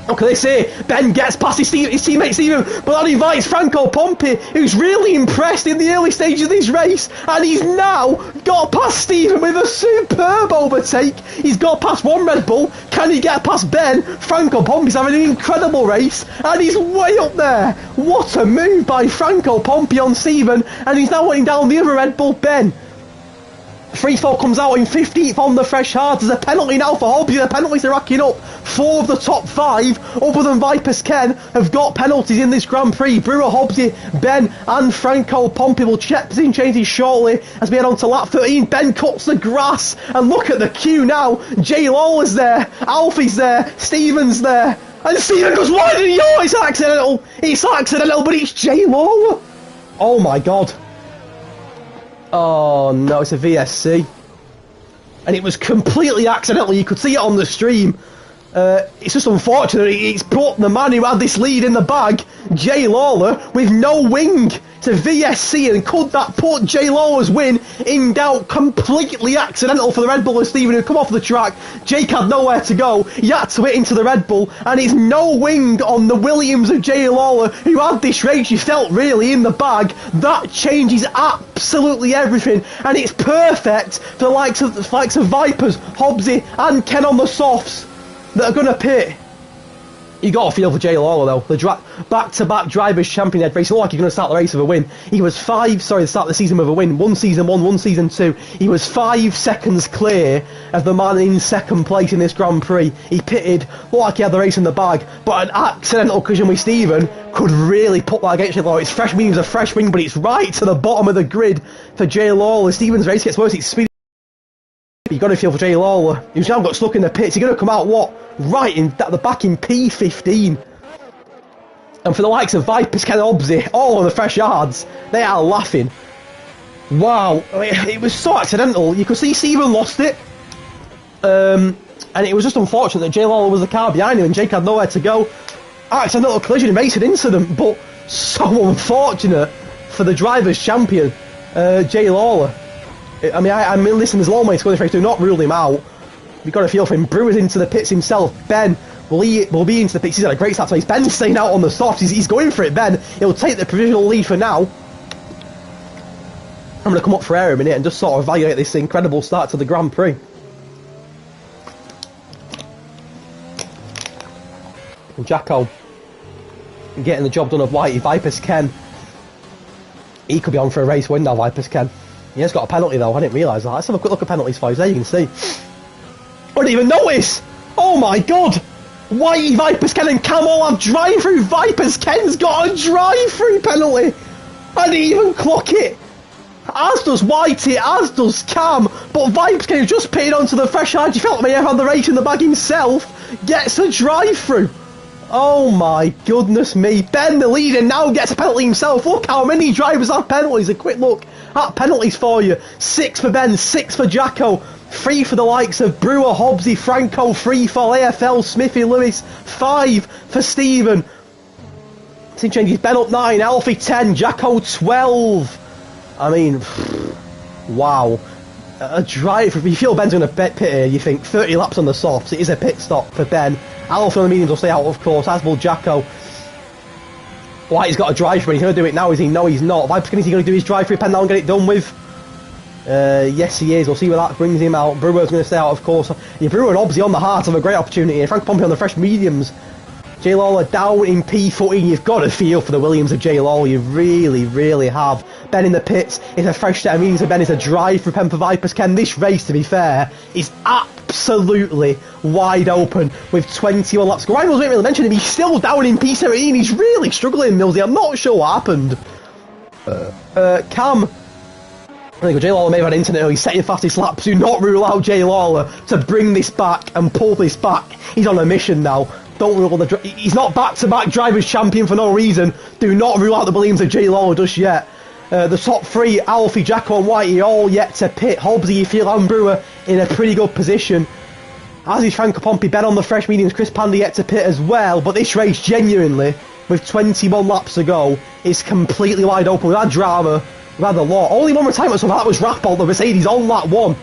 Look at this here, Ben gets past his teammate Stephen, but that invites Franco Pompi, who's really impressed in the early stages of this race, and he's now got past Stephen with a superb overtake. He's got past 1 Red Bull. Can he get past Ben? Franco Pompi's having an incredible race, and he's way up there. What a move by Franco Pompi on Stephen, and he's now running down the other Red Bull, Ben. Freefall comes out in 15th on the fresh hard. There's a penalty now for Hobbs. The penalties are racking up. 4 of the top 5, other than Vipers Ken, have got penalties in this Grand Prix. Brewer, Hobbsy, Ben, and Franco Pompi will check position changes shortly as we head on to lap 13. Ben cuts the grass, and look at the queue now. Jay Lawler's there, Alfie's there, Stephen's there, and Stephen goes wide in the yaw. It's accidental. It's accidental, but it's Jay Lawler. Oh my god. Oh no, it's a VSC. And it was completely accidental. You could see it on the stream. It's just unfortunate. It's put the man who had this lead in the bag, Jay Lawler, with no wing to VSC, and could that put Jay Lawler's win in doubt? Completely accidental for the Red Bull and Stephen, who come off the track. Jake had nowhere to go. He had to hit into the Red Bull, and it's no wing on the Williams of Jay Lawler, who had this race, you felt, really in the bag. That changes absolutely everything, and it's perfect for the likes of Vipers, Hobbsy, and Ken on the softs that are going to pit. You got to feel for Jay Lawler though. The back-to-back drivers champion head race. Looked like you're going to start the race with a win. He was the start of the season with a win. One season 1, one season 2. He was 5 seconds clear of the man in second place in this Grand Prix. He pitted, looked like he had the race in the bag, but an accidental collision with Stephen could really put that against Jay Lawler. It's fresh means a fresh wing, but it's right to the bottom of the grid for Jay Lawler. Stephen's race gets worse. It's speed. You've got to feel for Jay Lawler. He's now got stuck in the pits. He's going to come out, right at the back in P15. And for the likes of Vipers, Ken Hobbsy, all on the fresh yards, they are laughing. Wow. I mean, it was so accidental. You could see Stephen lost it. And it was just unfortunate that Jay Lawler was the car behind him and Jake had nowhere to go. Accidental collision, racing incident, but so unfortunate for the drivers' champion, Jay Lawler. I mean, listen, there's long way to go in this race. Do not rule him out. You've got to feel for him. Brewer's into the pits himself. Ben will be into the pits. He's had a great start to race. Ben's staying out on the softs. He's going for it, Ben. He'll take the provisional lead for now. I'm going to come up for air in a minute and just sort of evaluate this incredible start to the Grand Prix. Jacko getting the job done of Whitey. Vipers Ken. He could be on for a race win now, Vipers Ken. He has got a penalty though, I didn't realise that. Let's have a quick look at penalties for you, there you can see. I didn't even notice! Oh my god! Whitey, Vipers Ken and Cam all have drive-through. Vipers Ken's got a drive-through penalty! I didn't even clock it! As does Whitey, as does Cam, but Vipers Ken, who just pitted onto the fresh hard, you felt like he had the race in the bag himself, gets a drive-through. Oh my goodness me. Ben, the leader, now gets a penalty himself. Look how many drivers have penalties. A quick look at penalties for you. 6 for Ben, 6 for Jacko, 3 for the likes of Brewer, Hobbsy, Franco, 3 for AFL, Smithy, Lewis, 5 for Stephen. Team changes, Ben up 9, Alfie 10, Jacko 12. I mean, wow. A drive, if you feel Ben's going to pit here, you think 30 laps on the softs. It is a pit stop for Ben. Alpha on the mediums will stay out, of course, as will Jacko. Whitey's got a drive for him. He's going to do it now, is he? No, he's not. Vipers, is he going to do his drive for pen now and get it done with? Yes, he is. We'll see where that brings him out. Brewer's going to stay out, of course. Yeah, Brewer and Hobbsy on the heart of a great opportunity. Frank Pompey on the fresh mediums. Jay Lawler down in P14. You've got to feel for the Williams of Jay Lawler. You really, really have. Ben in the pits. It's a fresh set of mediums for Ben. It's a drive for pen for Vipers. Ken, this race, to be fair, is absolutely wide open with 21 laps. Ryan Mills didn't really mention him. He's still down in P17. He's really struggling, Millsy. I'm not sure what happened. Cam. I think Jay Lawler may have had internet. He's setting fastest laps. Do not rule out Jay Lawler to bring this back and pull this back. He's on a mission now. Don't rule the... He's not back-to-back drivers champion for no reason. Do not rule out the Williams of Jay Lawler just yet. The top 3, Alfie, Jacko and Whitey, all yet to pit. Hobbsy, you feel, and Brewer in a pretty good position. As is Franco Pompey, Ben on the fresh mediums, Chris Pandy yet to pit as well. But this race, genuinely, with 21 laps to go, is completely wide open. We've had drama, we've had a lot. Only one retirement so far, that was Rathbold, the Mercedes, on lap 1.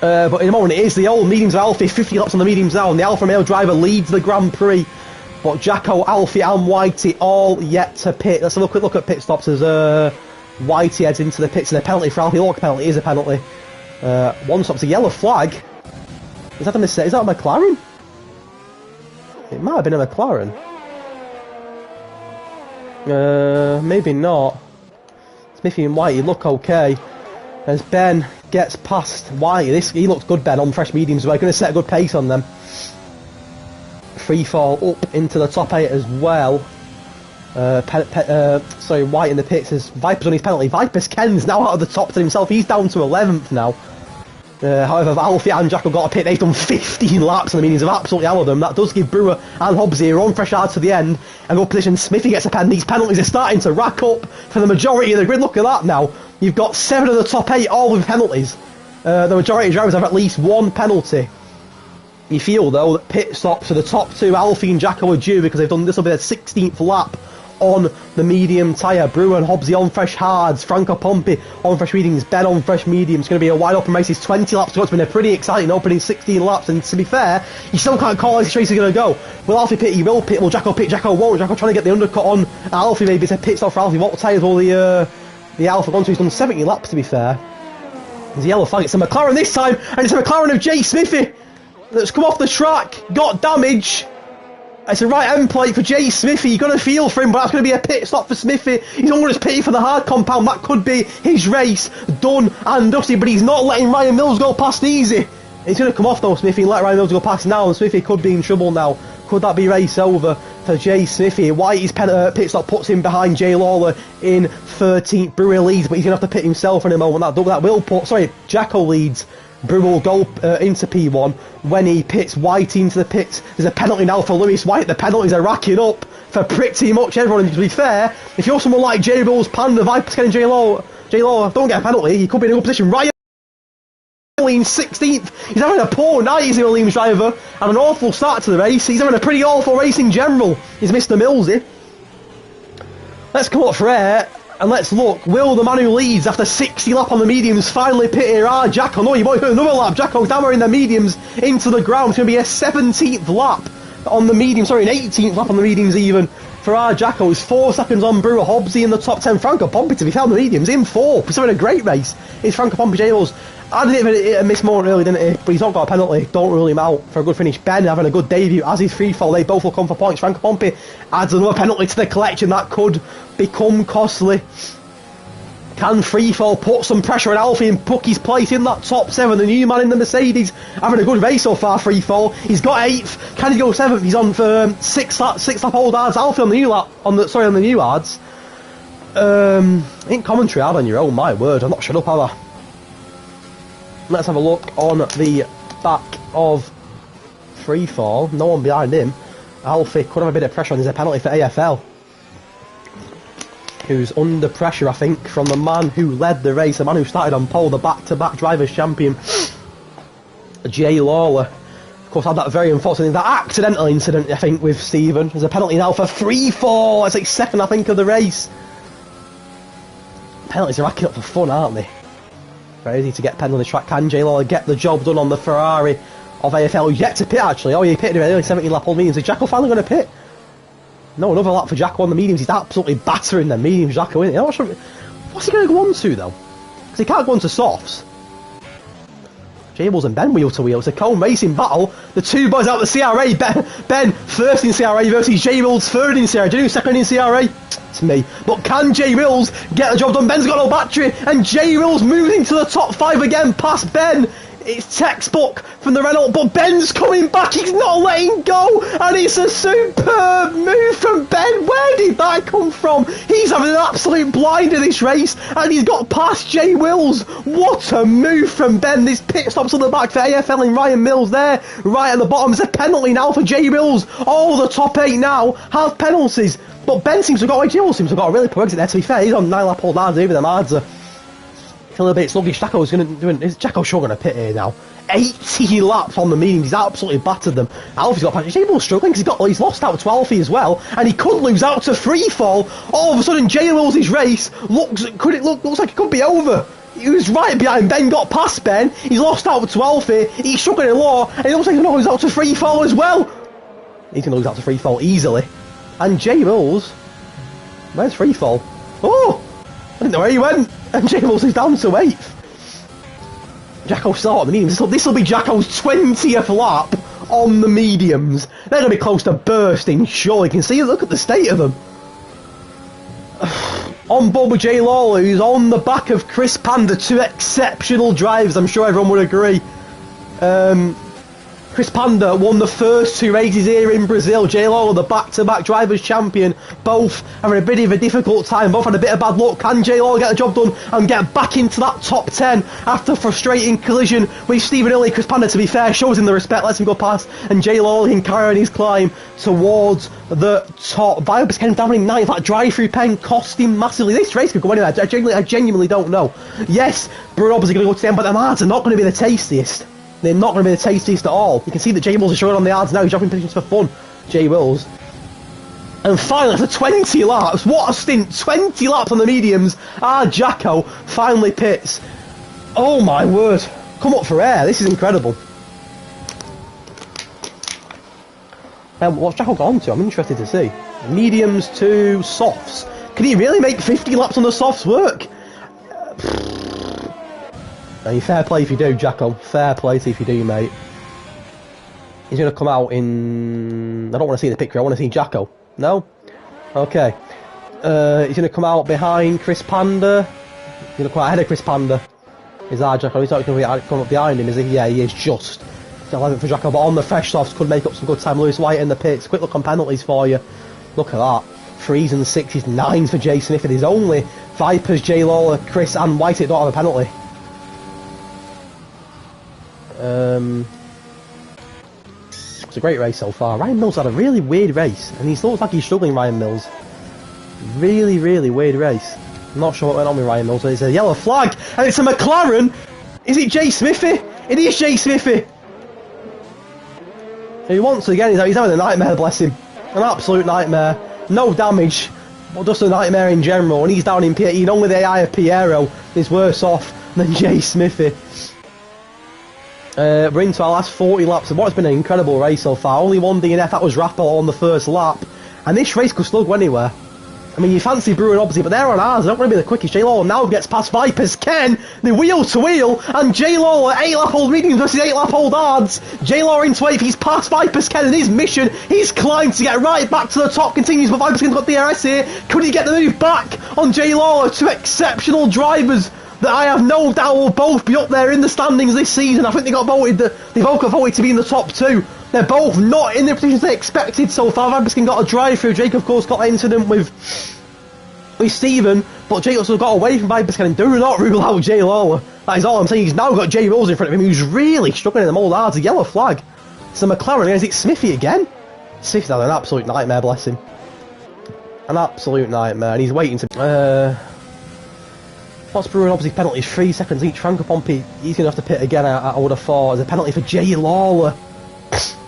But in a moment it is the old mediums of Alfie, 50 laps on the mediums now, and the Alfa Romeo driver leads the Grand Prix. But Jacko, Alfie and Whitey all yet to pit. Let's have a quick look at pit stops as Whitey heads into the pits, and a penalty for Alfie. Look, a penalty is a penalty. One stop's a yellow flag. Is that a mistake? Is that a McLaren? It might have been a McLaren. Maybe not. Smithy and Whitey look okay. As Ben gets past Whitey, he looks good, Ben, on fresh mediums. We're going to set a good pace on them. Free fall up into the top 8 as well. White in the pits as Vipers on his penalty. Vipers Ken's now out of the top 10 himself. He's down to 11th now. However, Alfie and Jack have got a pit. They've done 15 laps on the mediums. They've absolutely hammered them. That does give Brewer and Hobbsy a run fresh hard to the end. And good position. Smithy gets a pen. These penalties are starting to rack up for the majority of the grid. Look at that now. You've got 7 of the top 8 all with penalties. The majority of drivers have at least 1 penalty. You feel, though, that pit stops for the top 2, Alfie and Jacko, are due because they've done this will be their 16th lap on the medium tyre. Brewer and Hobbsy on fresh hards, Franco Pompey on fresh mediums, Ben on fresh mediums. It's going to be a wide open race. It's 20 laps to go. It's been a pretty exciting opening 16 laps, and to be fair, you still can't call how this race is going to go. Will Alfie pit? He will pit. Will Jacko pit? Jacko won't. Jacko trying to get the undercut on Alfie. Maybe it's a pit stop for Alfie. What tyres will the Alfa gone to? He's done 70 laps, to be fair. There's a yellow flag. It's a McLaren this time, and it's a McLaren of Jay Smithy that's come off the track, got damage. It's a right end plate for Jay Smithy. You've got to feel for him, but that's going to be a pit stop for Smithy. He's almost pitted for the hard compound. That could be his race done and dusted, but he's not letting Ryan Mills go past easy. He's going to come off though, Smithy, and let Ryan Mills go past now, and Smithy could be in trouble now. Could that be race over for Jay Smithy? Whitey's pit stop puts him behind Jay Lawler in 13th. Brewer leads, but he's going to have to pit himself in a moment. That will put... Sorry, Jacko leads. Brewer will go into P1 when he pits White into the pits. There's a penalty now for Lewis White. The penalties are racking up for pretty much everyone. And to be fair, if you're someone like J Bulls, Panda, Vipers, getting J Lawler don't get a penalty, he could be in a good position. Ryan Williams 16th. He's having a poor night, he's a Williams driver, and an awful start to the race. He's having a pretty awful race in general. He's Mr. Millsy. Let's come up for air. And let's look, will the man who leads after 60 lap on the mediums finally pit here? Jacko, no, you might hit another lap. Jacko's hammering the mediums into the ground. It's going to be a 17th lap on the mediums, sorry, an 18th lap on the mediums even for Jacko. He's 4 seconds on Brewer. Hobbsy in the top 10. Franco Pompi, to be fair, on the mediums, in 4. He's having a great race. It's Franco Pompi Jables. I didn't miss more early, didn't he? But he's not got a penalty. Don't rule him out for a good finish. Ben having a good debut as his free fall. They both will come for points. Franco Pompi adds another penalty to the collection. That could become costly. Can Freefall put some pressure on Alfie and book his place in that top 7? The new man in the Mercedes having a good race so far. Freefall. He's got 8th. Can he go 7th? He's on for 6 lap old hards. Alfie on the new lap on the new hards. In commentary, hard on your own. My word, I'm not shut up, have I? Let's have a look on the back of Freefall. No one behind him. Alfie could have a bit of pressure on. There's a penalty for AFL, who's under pressure, I think, from the man who led the race, the man who started on pole, the back-to-back drivers champion, Jay Lawler. Of course, had that very unfortunate, that accidental incident, I think, with Stephen. There's a penalty now for Freefall. It's like 2nd, I think, of the race. Penalties are racking up for fun, aren't they? Very easy to get penned on the track. Can Jay Lawler get the job done on the Ferrari of AFL? Yet to pit, actually. Oh, he pitted early, 70 lap old mediums. Is Jacko finally going to pit? No, another lap for Jacko on the mediums. He's absolutely battering them mediums, Jacko, isn't he? What's he going to go on to, though? Because he can't go on to softs. Jables and Ben wheel to wheel. It's a Cone racing battle. The two boys out the CRA. Ben first in CRA versus J Wills third in CRA. Do you know who's second in CRA? It's me. But can J Wills get the job done? Ben's got no battery, and J Wills moves into the top 5 again past Ben. It's textbook from the Renault, but Ben's coming back. He's not letting go, and it's a superb move from Ben. Where did that come from? He's having an absolute blinder this race, and he's got past Jay Wills. What a move from Ben. This pit stops on the back for AFL and Ryan Mills there. Right at the bottom is a penalty now for Jay Wills. All the top 8 now have penalties, but Ben seems to have got, Jay Wills seems to have got a really poor exit there, to be fair. He's on 9 lap old hards over them hards. A little bit sluggish. Jacko's is Jacko sure going to pit here now? 80 laps on the mediums. He's absolutely battered them. Alfie's got Jay Will's struggling because he's lost out to Alfie as well, and he could lose out to Freefall. All of a sudden, Jay Will's race looks like it could be over. He was right behind Ben, got past Ben. He's lost out to Alfie. He's struggling a lot, and it looks like he's going to lose out to Freefall as well. He's going to lose out to Freefall easily. And Jay Wills, where's Freefall? Oh, I didn't know where he went. And Jay Wills is down to 8th. Jacko's still on the mediums. This will be Jacko's 20th lap on the mediums. They're going to be close to bursting, sure. You can see, look at the state of them. On board with Jay Lawler, who's on the back of Chris Panda. 2 exceptional drives, I'm sure everyone would agree. Chris Panda won the first 2 races here in Brazil. Jay Lawler, the back-to-back drivers champion, both having a bit of a difficult time, both had a bit of bad luck. Can Jay Lawler get the job done and get back into that top 10 after a frustrating collision with Stephen Illy? Chris Panda, to be fair, shows him the respect, lets him go past, and Jay Lawler can carry on his climb towards the top. Biobus came down in 9th. That drive-through pen cost him massively. This race could go anywhere. I genuinely don't know. Yes, Brewer obviously going to go to the end, but the hards are not going to be the tastiest. They're not going to be the tastiest at all. You can see that Jay Wills is showing on the yards now. He's dropping positions for fun. Jay Wills. And finally, after 20 laps, what a stint. 20 laps on the mediums. Jacko finally pits. Oh my word. Come up for air. This is incredible. What's Jacko gone to? I'm interested to see. Mediums to softs. Can he really make 50 laps on the softs work? I mean, fair play if you do, Jacko. Fair play if you do, mate. He's going to come out in... I don't want to see the picture, I want to see Jacko. No? Okay. He's going to come out behind Chris Panda. He's going to come out ahead of Chris Panda. Is that Jacko? He's not going to come up behind him, is he? Yeah, he is just 11th for Jacko, but on the fresh softs could make up some good time. Lewis White in the pits. Quick look on penalties for you. Look at that. 3s and 6s, 9s for Jay Smith. There's only Vipers, Jay Lawler, Chris and White that don't have a penalty. It's a great race so far. Ryan Mills had a really weird race, and he looks like he's struggling, Ryan Mills. Really, really weird race. I'm not sure what went on with Ryan Mills, but it's a yellow flag, and it's a McLaren! Is it Jay Smithy? It is Jay Smithy! He wants to again, he's having a nightmare, bless him. An absolute nightmare. No damage, but just a nightmare in general, and he's down in P8. Only the AI of Piero is worse off than Jay Smithy. We're into our last 40 laps of what's been an incredible race so far. Only one DNF, that was Rappel on the first lap. And this race could still go anywhere. I mean, you fancy Brewer and obviously, but they're on ours. They're not going to be the quickest. J Lawler now gets past Vipers. Ken, the wheel to wheel, and J Lawler, 8-lap-old mediums versus 8-lap-old hards. J Lawler into 8th. He's past Vipers. Ken, and his mission, he's climbed to get right back to the top. Continues, but Vipers can got DRS here. Could he get the move back on J Lawler? Two exceptional drivers that I have no doubt will both be up there in the standings this season. I think they both got voted to be in the top 2. They're both not in the positions they expected so far. Vibiskin got a drive through. Jake, of course, got an incident with Stephen, but Jake also got away from Vibiskin, and do not rule out Jay Lawler. That is all I'm saying. He's now got Jay Rose in front of him, who's really struggling in the mold hard. A yellow flag. So McLaren, is it Smithy again? Smithy's had an absolute nightmare, bless him. An absolute nightmare, and he's waiting to... What's Brewer obviously penalties, 3 seconds each. Franco Pompey, he's going to have to pit again, I would have thought. There's a penalty for Jay Lawler.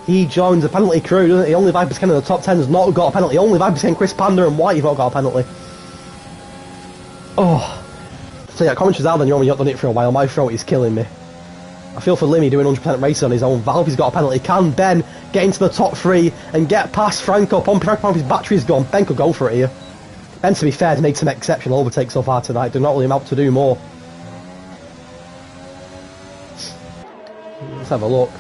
He joins the penalty crew, doesn't he? Only Vipers Ken in the top 10 has not got a penalty. Only Vipers Ken, Chris Panda and White have not got a penalty. Oh. So yeah, commentary's out then, you've not done it for a while. My throat is killing me. I feel for Limmy doing 100% racing on his own. Valky's got a penalty. Can Ben get into the top 3 and get past Franco Pompey? Franco Pompey's battery's gone. Ben could go for it here. Ben, to be fair, has made some exceptional overtakes so far tonight. Do not really amount to do more. Let's have a look.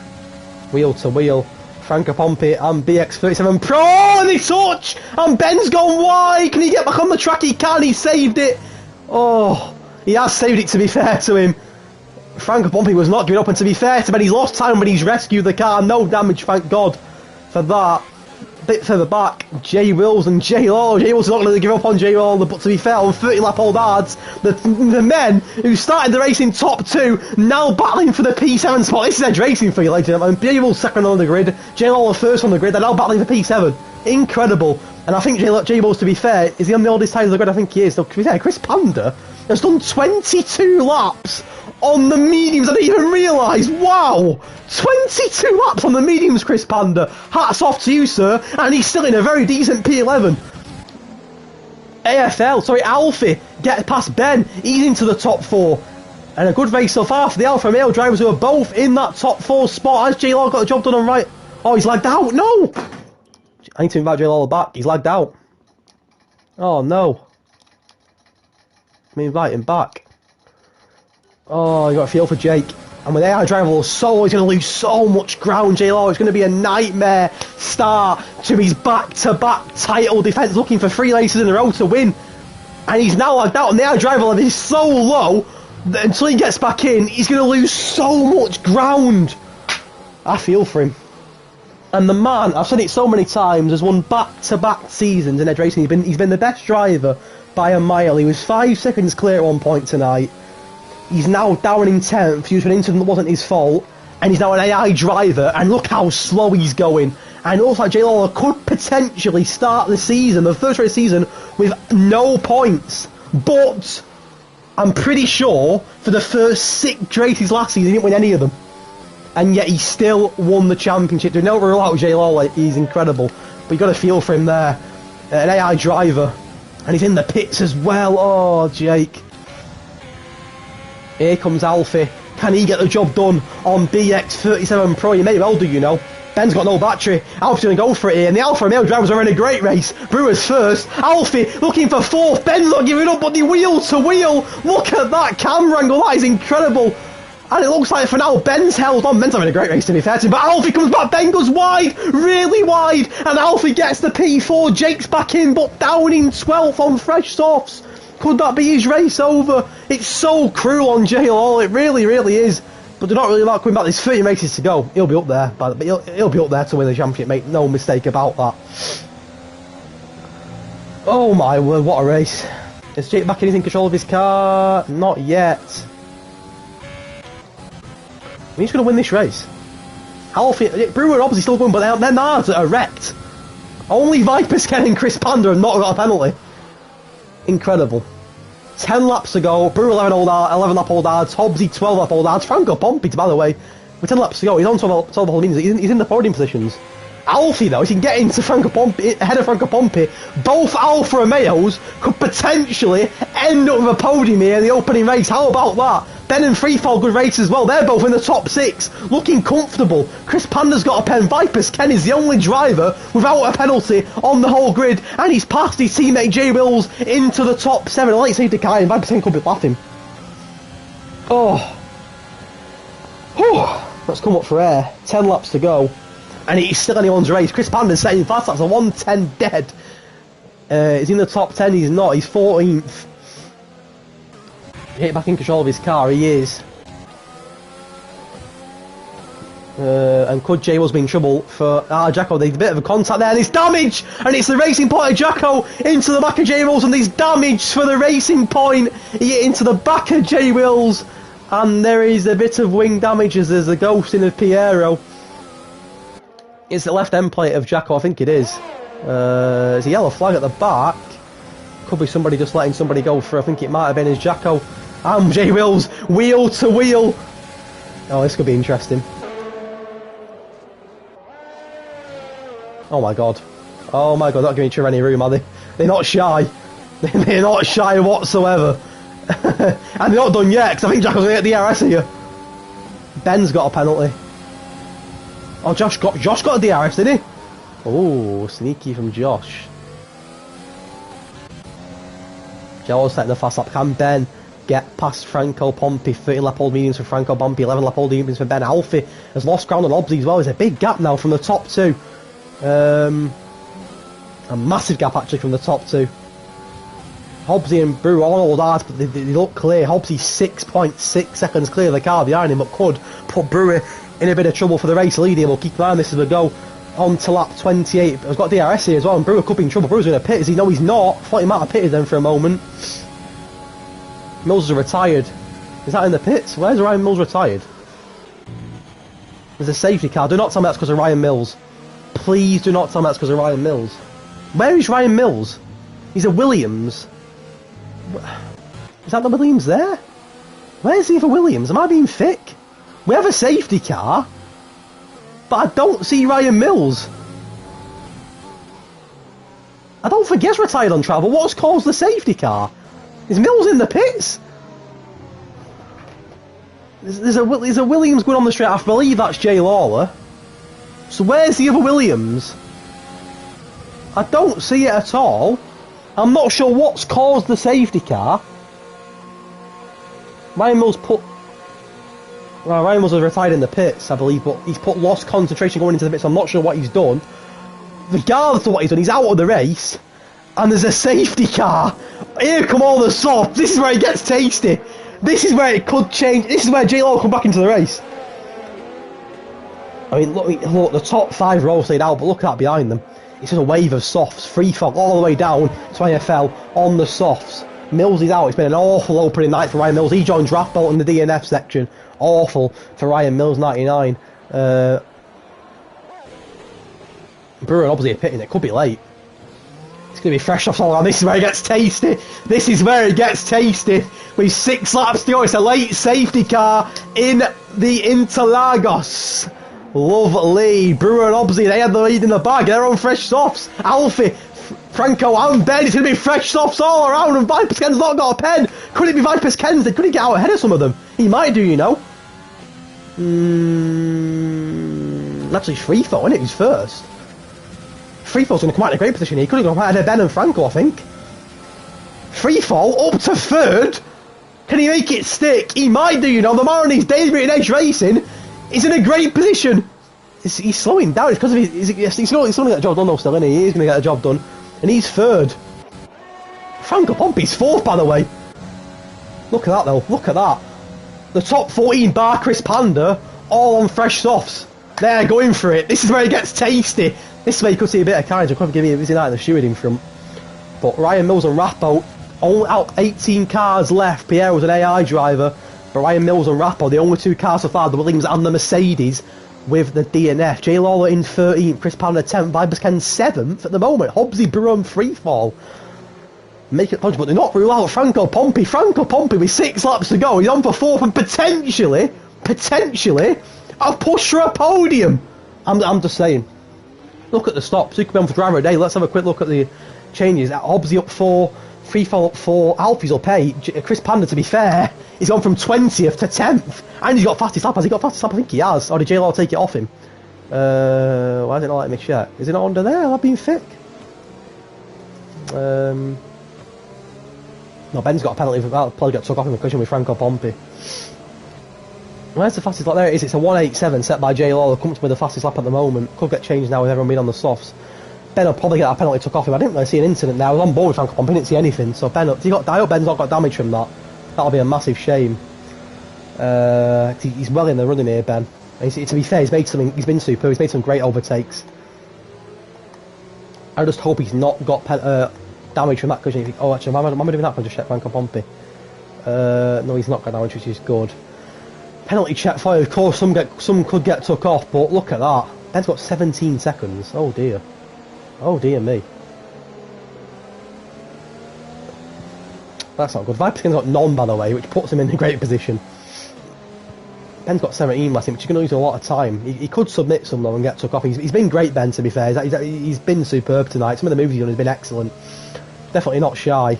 Wheel to wheel. Franco Pompey and BX37 Pro, and they touch! And Ben's gone wide! Can he get back on the track? He can, he saved it! Oh, he has saved it, to be fair to him. Franco Pompey was not giving up, and to be fair to Ben, he's lost time, but he's rescued the car. No damage, thank God for that. Bit further back, Jay Wills and Jay Lawler. Jay Wills is not going to give up on Jay Lawler, but to be fair, on 30-lap-old hards, the men who started the race in top 2 now battling for the P7 spot. This is Edge Racing for you, ladies and gentlemen. Jay Wills second on the grid, Jay Lawler first on the grid. They're now battling for P7. Incredible. And I think Jay Wills, to be fair, is he on the oldest side of the grid? I think he is. So, to be fair, Chris Panda has done 22 laps on the mediums. I didn't even realise. Wow! 22 laps on the mediums, Chris Panda. Hats off to you, sir. And he's still in a very decent P11. Alfie, get past Ben. He's into the top 4. And a good race so far for the Alfa Romeo drivers who are both in that top 4 spot. Has J Lawler got the job done on right? Oh, he's lagged out. No! I need to invite J Lawler back. He's lagged out. Oh, no. Let me invite him back. Oh, you got a feel for Jake. And with AI driver, he's going to lose so much ground, J Law. It's going to be a nightmare start to his back-to-back title defence, looking for 3 races in a row to win. And he's now lagged out, and the AI driver level is so low that until he gets back in, he's going to lose so much ground. I feel for him. And the man, I've said it so many times, has won back-to-back seasons in Edge Racing. He's been the best driver by a mile. He was 5 seconds clear at one point tonight. He's now down in 10th due to an incident that wasn't his fault, and he's now an AI driver, and look how slow he's going. And it looks like J Lawler could potentially start the season, the first race season, with no points. But I'm pretty sure for the first 6 races last season, he didn't win any of them. And yet he still won the championship. Do not rule out J Lawler, he's incredible. But you got to feel for him there. An AI driver. And he's in the pits as well. Oh, Jake. Here comes Alfie. Can he get the job done on BX37 Pro? You may well do, you know. Ben's got no battery. Alfie's going to go for it here. And the Alfa Romeo drivers are in a great race. Brewer's first. Alfie looking for 4th. Ben's not giving up, but the wheel to wheel. Look at that camera angle. That is incredible. And it looks like for now, Ben's held on. Ben's having a great race to be fair to him, but Alfie comes back, Ben goes wide, really wide, and Alfie gets the P4, Jake's back in, but down in 12th on fresh softs. Could that be his race over? It's so cruel on JLO, it really, really is. But they're not really about coming back, there's 30 races to go. He'll be up there, but he'll be up there to win the championship, mate, no mistake about that. Oh my word, what a race. Is Jake back in control of his car? Not yet. He's going to win this race. Alfie, Brewer obviously still going, but they're nards that are wrecked. Only Vipers, Ken and Chris Panda have not got a penalty. Incredible. 10 laps to go. Brewer 11 lap old yards. Hobbsy 12 lap old yards. Franco Pompey, by the way, with 10 laps to go. He's on 12 whole means. He's in the podium positions. Alfie, though, he can get into Franco Pompey, ahead of Franco Pompey. Both Alfa Romeos could potentially end up with a podium here in the opening race. How about that? Ben and Freefall, good race as well. They're both in the top 6, looking comfortable. Chris Panda's got a pen. Vipers Ken is the only driver without a penalty on the whole grid, and he's passed his teammate Jay Wills into the top 7. A late safety car, and Vipers Ken could be laughing. Oh. Whew. Let's come up for air. 10 laps to go. And it's still anyone's race. Chris Panda's setting fast laps, a 110 dead. He's in the top 10, he's not. He's 14th. Hit back in control of his car, he is. And could Jay was be in trouble for Jacko? There's a bit of a contact there, and it's damage! And it's the racing point of Jacko into the back of Jay Wills, and there's damage for the racing point into the back of Jay Wills. And there is a bit of wing damage as there's a ghosting of Piero. It's the left end plate of Jacko, I think it is. There's a yellow flag at the back. Could be somebody just letting somebody go through. I think it might have been as Jacko. And Jay Wills, wheel to wheel. Oh, this could be interesting. Oh my god. Oh my god, not giving each other any room, are they? They're not shy. They're not shy whatsoever. And they're not done yet, because I think Jacko's going to get DRS here. Ben's got a penalty. Oh, Josh got a DRS, didn't he? Oh, sneaky from Josh. Joe's setting the fast lap. Can Ben get past Franco Pompey? 30 lap old mediums for Franco Pompey, 11 lap old mediums for Ben. Alfie has lost ground on Hobbsy as well. There's a big gap now from the top 2. A massive gap actually from the top 2. Hobbsy and Brewer all old hard, but they look clear. Hobbsy 6.6 seconds clear of the car behind him, but could put Brewer in a bit of trouble for the race leading. We'll keep an eye on this as we go on to lap 28. I've got DRS here as well, and Brewer could be in trouble. Brewer's going to pit. Is he? No, he's not. I thought he might have pitted then for a moment. Mills is retired. Is that in the pits? Where's Ryan Mills retired? There's a safety car. Do not tell me that's because of Ryan Mills. Please do not tell me that's because of Ryan Mills. Where is Ryan Mills? He's a Williams. Is that the Williams there? Where's he for Williams? Am I being thick? We have a safety car, but I don't see Ryan Mills. I don't think he's retired on travel. What's caused the safety car? Is Mills in the pits? There's a Williams going on the straight. I believe that's Jay Lawler. So where's the other Williams? I don't see it at all. I'm not sure what's caused the safety car. Ryan Mills Ryan was retired in the pits, I believe, but he's put lost concentration going into the pits, so I'm not sure what he's done. Regardless of what he's done, he's out of the race, and there's a safety car. Here come all the softs. This is where it gets tasty. This is where it could change. This is where J-Lo will come back into the race. I mean, look, the top 5 rows stayed out, but look at that behind them. It's just a wave of softs, free fall all the way down to IFL on the softs. Mills is out. It's been an awful opening night for Ryan Mills. He joins Rathbolt in the DNF section. Awful for Ryan Mills, 99. Brewer obviously pitting. It could be late. It's going to be fresh off all around. This is where it gets tasty. This is where it gets tasty. With 6 laps to go. It's a late safety car in the Interlagos. Lovely. Brewer and Obsy, they had the lead in the bag. They're on fresh softs. Alfie, Franco and Ben. It's going to be fresh softs all around. And Vipers Ken's not got a pen. Could it be Vipers Ken's? Could he get out ahead of some of them? He might do, you know. Actually, Freefall, isn't it? He's first. Freefall's going to come out in a great position here. He could have gone ahead of Ben and Franco, I think. Freefall up to 3rd. Can he make it stick? He might do, you know. The man on his debuting Edge Racing is in a great position. He's slowing down. It's because of he's going to get the job done though still, isn't he? He is going to get the job done. And he's third. Franco Pompey's fourth, by the way. Look at that though, look at that. The top 14 bar Chris Panda, all on fresh softs. They're going for it. This is where it gets tasty. This is where you could see a bit of carnage. I could give you a busy night in the steward in front. But Ryan Mills and Rappo, only out 18 cars left. Pierre was an AI driver, but Ryan Mills and Rappo, the only two cars so far, the Williams and the Mercedes, with the DNF. Jay Lawler in 13th, Chris Panda 10th, Vibers Ken 7th at the moment. Hobbsy, Brewer and Freefall. Make it punch, but they're not rule out Franco Pompey. Franco Pompey with 6 laps to go. He's on for 4th and potentially, a push for a podium. I'm just saying. Look at the stops. Who could be on for driver a day? Let's have a quick look at the changes. Hobbsy up 4, Freefall up 4, Alfie's up 8. Chris Panda, to be fair, he's gone from 20th to 10th. And he's got fastest lap. Has he got fastest lap? I think he has. Or did J-Law take it off him? Why is it not letting me check? Is it not under there? I've been thick. No, Ben's got a penalty for that. Probably got took off him because with Franco Pompey. Where's the fastest lap? There it is. It's a 1:87 set by J Law. Comfortably the fastest lap at the moment. Could get changed now with everyone being on the softs. Ben will probably get that penalty took off him. I didn't really see an incident there. I was on board with Franco Pompey. I didn't see anything. So Ben, I hope Ben's not got damage from that. That'll be a massive shame. He's well in the running here, Ben. To be fair, he's been superb. He's made some great overtakes. I just hope he's not got damage from that cushion. Oh, actually, am I doing that? I'll just check Franco Pompey. No, he's not got damage, which is good. Penalty check for you. Of course, some could get took off, but look at that. Ben's got 17 seconds. Oh dear. Oh dear me. That's not good. Viper's got none, by the way, which puts him in a great position. Ben's got 17 last, which is going to lose a lot of time. He could submit some though and get took off. He's been great, Ben, to be fair. He's been superb tonight. Some of the moves he's done has been excellent. Definitely not shy.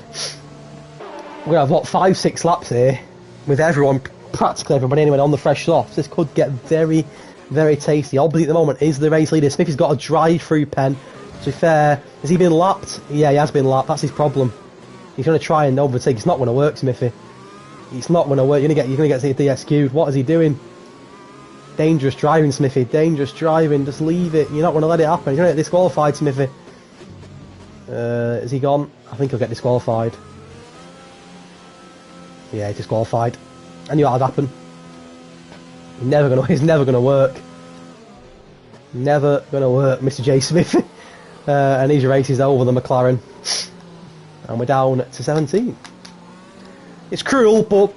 We're going to have, what, 5-6 laps here with everyone, practically everybody anyway, on the fresh softs. This could get very, very tasty. Obviously at the moment is the race leader. Smithy's got a drive-through pen. To be fair, has he been lapped? Yeah, he has been lapped. That's his problem. He's going to try and overtake. It's not going to work, Smithy. It's not going to work. You're going to get DSQ'd. What is he doing? Dangerous driving, Smithy. Dangerous driving. Just leave it. You're not going to let it happen. You're going to get disqualified, Smithy. Is he gone? I think he'll get disqualified. Yeah, he's disqualified. I knew that would happen. It's never gonna work. Never gonna work, Mr. J. Smith. And his race is over, the McLaren. And we're down to 17. It's cruel, but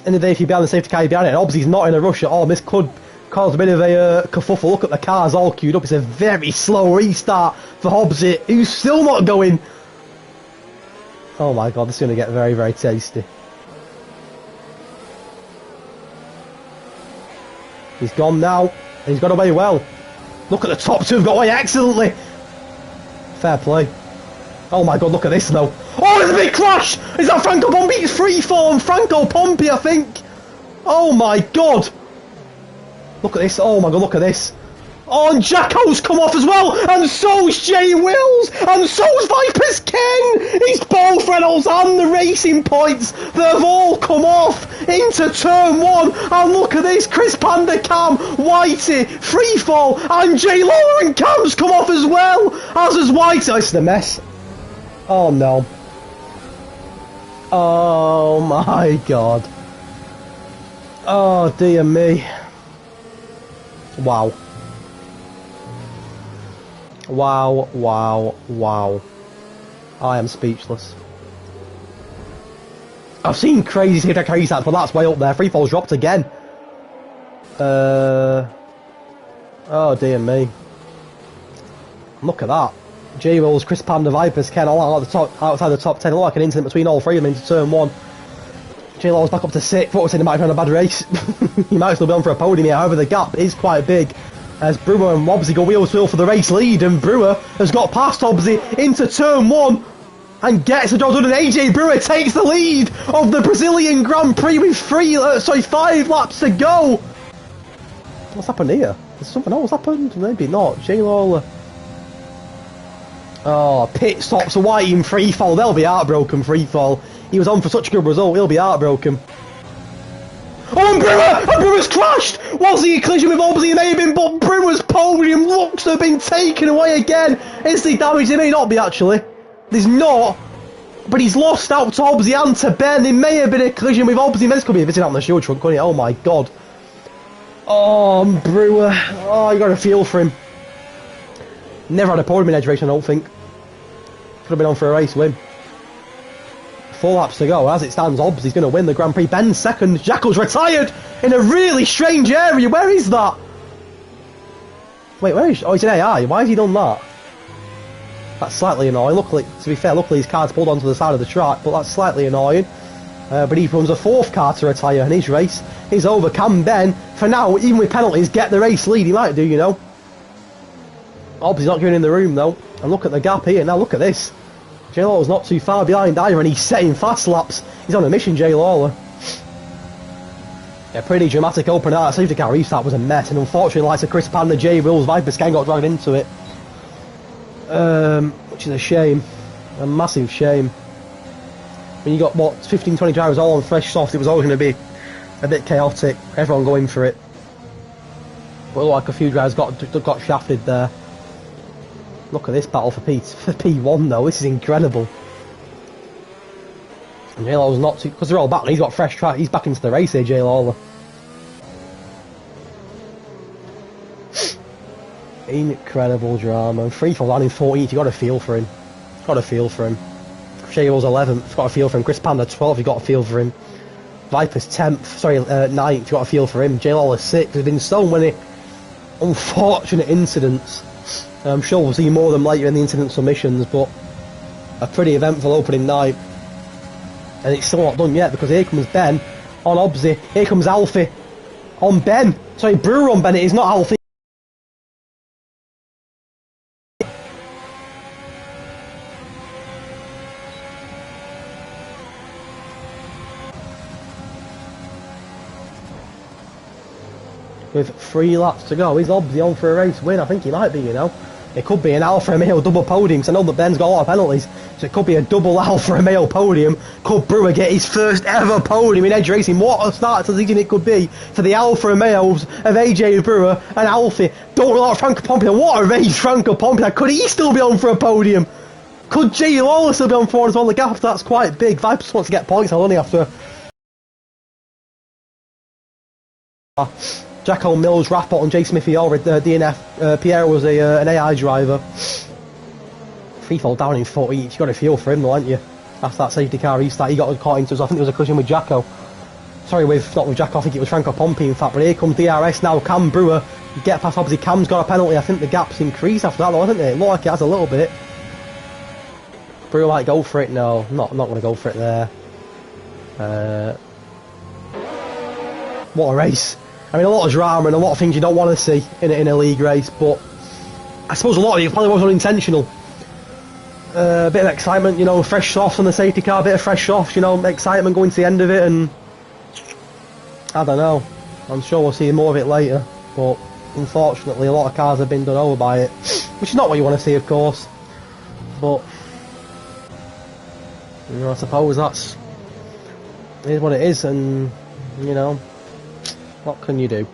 in the day, if you're behind the safety car, you're behind it. And obviously, he's not in a rush at all. This could cause a bit of a kerfuffle. Look at the cars all queued up. It's a very slow restart for Hobbsy, who's still not going. Oh my god, this is going to get very, very tasty. He's gone now. He's got away well. Look at the top two have got away excellently. Fair play. Oh my god, look at this now. Oh, there's a big crash! Is that Franco Pompey? It's freeform. Franco Pompey, I think. Oh my god. Look at this. Oh my god, look at this. Oh, and Jacko's come off as well, and so's Jay Wills, and so's Viper's Ken. It's both Reynolds and the Racing Points that have all come off into turn 1. And look at this, Chris Panda, Cam, Whitey, Freefall, and Jay Lawler and Cam's come off as well, as has Whitey. Oh, this is a mess. Oh no. Oh my god. Oh dear me. Wow. Wow, wow, wow. I am speechless. I've seen crazy stats, but that's way up there. Freefall's dropped again. Oh dear me. Look at that. J-Rolls, Chris Panda, Vipers, Ken, all out the top, outside the top 10. Look like an incident between all three of them into turn 1. J-Law's back up to 6th. What was saying, he might have had a bad race. He might still be on for a podium here. However, the gap is quite big. As Brewer and Hobbsy go wheel to wheel for the race lead, and Brewer has got past Hobbsy into turn 1 and gets the job done, and AJ Brewer takes the lead of the Brazilian Grand Prix with 5 laps to go. What's happened here? Has something else happened? Maybe not. Jay Lawler. Oh, pit stops, White in Freefall. They'll be heartbroken, Freefall. He was on for such a good result, he'll be heartbroken. Oh, and Brewer's crashed! Was he a collision with Hobbs? He may have been, but Brewer's podium looks to have been taken away again. Is the damage? There may not be, actually. There's not. But he's lost out to Hobbs and to Ben. There may have been a collision with Hobbs. This could be a visit out on the show trunk, couldn't it? Oh my god. Oh, Brewer. Oh, you got to feel for him. Never had a podium in Edge racing, I don't think. Could have been on for a race win. 4 laps to go. As it stands, Hobbs, he's going to win the Grand Prix. Ben's second. Jacko's retired in a really strange area. Where is that? Wait, where is... Oh, he's in AI. Why has he done that? That's slightly annoying. Luckily, to be fair, luckily his car's pulled onto the side of the track, but that's slightly annoying. But he runs a 4th car to retire, and his race is over. Can Ben, for now, even with penalties, get the race lead? He might do, you know. Hobbs is not going in the room, though. And look at the gap here. Now look at this. Jay Lawler's not too far behind either, and he's setting fast laps. He's on a mission, Jay Lawler. Yeah, pretty dramatic opener. That safety car restart was a mess, and unfortunately, like Chris Panda, Jay Wills, Viper Scan got dragged into it. Which is a shame. A massive shame. When you got, what, 15, 20 drivers all on fresh soft, it was always going to be a bit chaotic. Everyone going for it. But it looked like a few drivers got shafted there. Look at this battle for P1 though. This is incredible. And Jay Lawler's not too... Because they're all back. He's got fresh track. He's back into the race here, Jay Lawler. Incredible drama. Free fall down in 14th. You got to feel for him. Got to feel for him. Jay Lawler's 11th. Got to feel for him. Chris Panda 12th. You got to feel for him. Viper's 10th. Sorry, 9th. You got to feel for him. Jay Lawler's 6th. There's been so many unfortunate incidents. I'm sure we'll see more of them later in the incident submissions, but a pretty eventful opening night. And it's still not done yet, because here comes Ben on Hobbsy. Here comes Alfie on Ben. Sorry, Brewer on Ben. It is not Alfie. With 3 laps to go, is Hobbsy on for a race win? I think he might be, you know. It could be an Alfa Romeo double podium, because I know that Ben's got a lot of penalties, so it could be a double Alfa Romeo podium. Could Brewer get his first ever podium in Edge racing? What a start to the season it could be for the Alfa Romeos of AJ Brewer and Alfie. Don't know Franco Pompeo. What a race, Franco Pompeo. Could he still be on for a podium? Could Jay Lawler still be on for one as well? The gap, that's quite big. Vipers wants to get points, only after Jacko, Mills, Rapport and Jay Smithy all with DNF. Pierre was an AI driver. 3 fall down in 40 each. You got to feel for him though, haven't you? After that safety car restart, he got caught into us. I think there was a collision with Jacko. Sorry, not with Jacko, I think it was Franco Pompey in fact. But here comes DRS now. Cam Brewer, you get past opposite. Cam's got a penalty. I think the gap's increased after that though, hasn't it? It looked like it has a little bit. Brewer might go for it. No, not going to go for it there. What a race. I mean, a lot of drama and a lot of things you don't want to see in a league race, but I suppose a lot of it probably was unintentional. A bit of excitement, you know, fresh softs on the safety car, a bit of fresh softs, you know, excitement going to the end of it, and I don't know. I'm sure we'll see more of it later, but unfortunately a lot of cars have been done over by it, which is not what you want to see, of course, but you know, I suppose it is what it is, and you know, what can you do?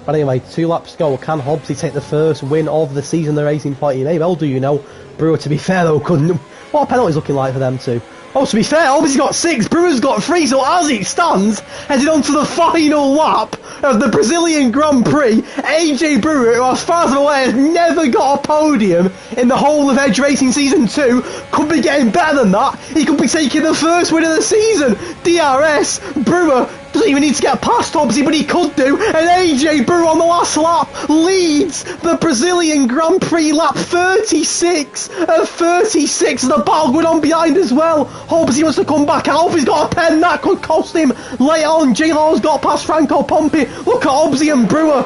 But anyway, 2 laps to go. Can Hobbsy take the first win of the season, the Racing Point? He may well do, you know. Brewer, to be fair though, couldn't. What are penalties looking like for them two? Oh, to be fair, Hobbsy's got 6, Brewer's got 3, so as it stands, heading on to the final lap of the Brazilian Grand Prix, AJ Brewer, who as far as I'm aware has never got a podium in the whole of Edge Racing Season 2, could be getting better than that. He could be taking the first win of the season. DRS, Brewer doesn't even need to get past Hobbsy, but he could do, and AJ Brewer on the last lap leads the Brazilian Grand Prix lap 36 of 36. The battle going on behind as well. Hobbsy wants to come back out. He's got a pen that could cost him later on. J Law's got past Franco Pompey. Look at Hobbsy and Brewer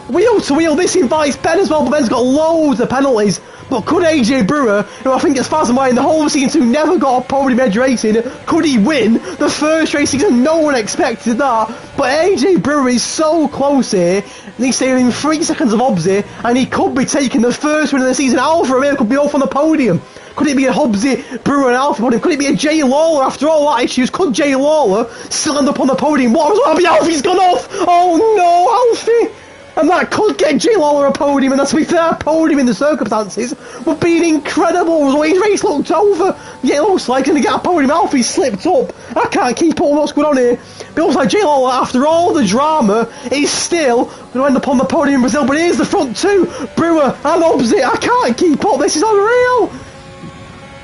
wheel to wheel. This invites Ben as well, but Ben's got loads of penalties. But could AJ Brewer, who I think as far as I'm aware in the whole season 2 never got a podium Edge racing, could he win the first race season? No one expected that. But AJ Brewer is so close here, and he's saving 3 seconds of Hobbsy, and he could be taking the first win of the season. Alfa Romeo could be off on the podium. Could it be a Hobbsy, Brewer and Alfie podium? Could it be a Jay Lawler after all that issues? Could Jay Lawler still end up on the podium? What was Alfie? Alfie's gone off! Oh no, Alfie! And that could get Jay Lawler a podium, and that's to be fair, a podium in the circumstances would be an incredible result. His race looked over. Yeah, it looks like he's going to get a podium. Alfie slipped up. I can't keep up what's going on here. But it looks like Jay Lawler, after all the drama, is still going to end up on the podium in Brazil. But here's the front two. Brewer and Hobbsy. I can't keep up. This is unreal.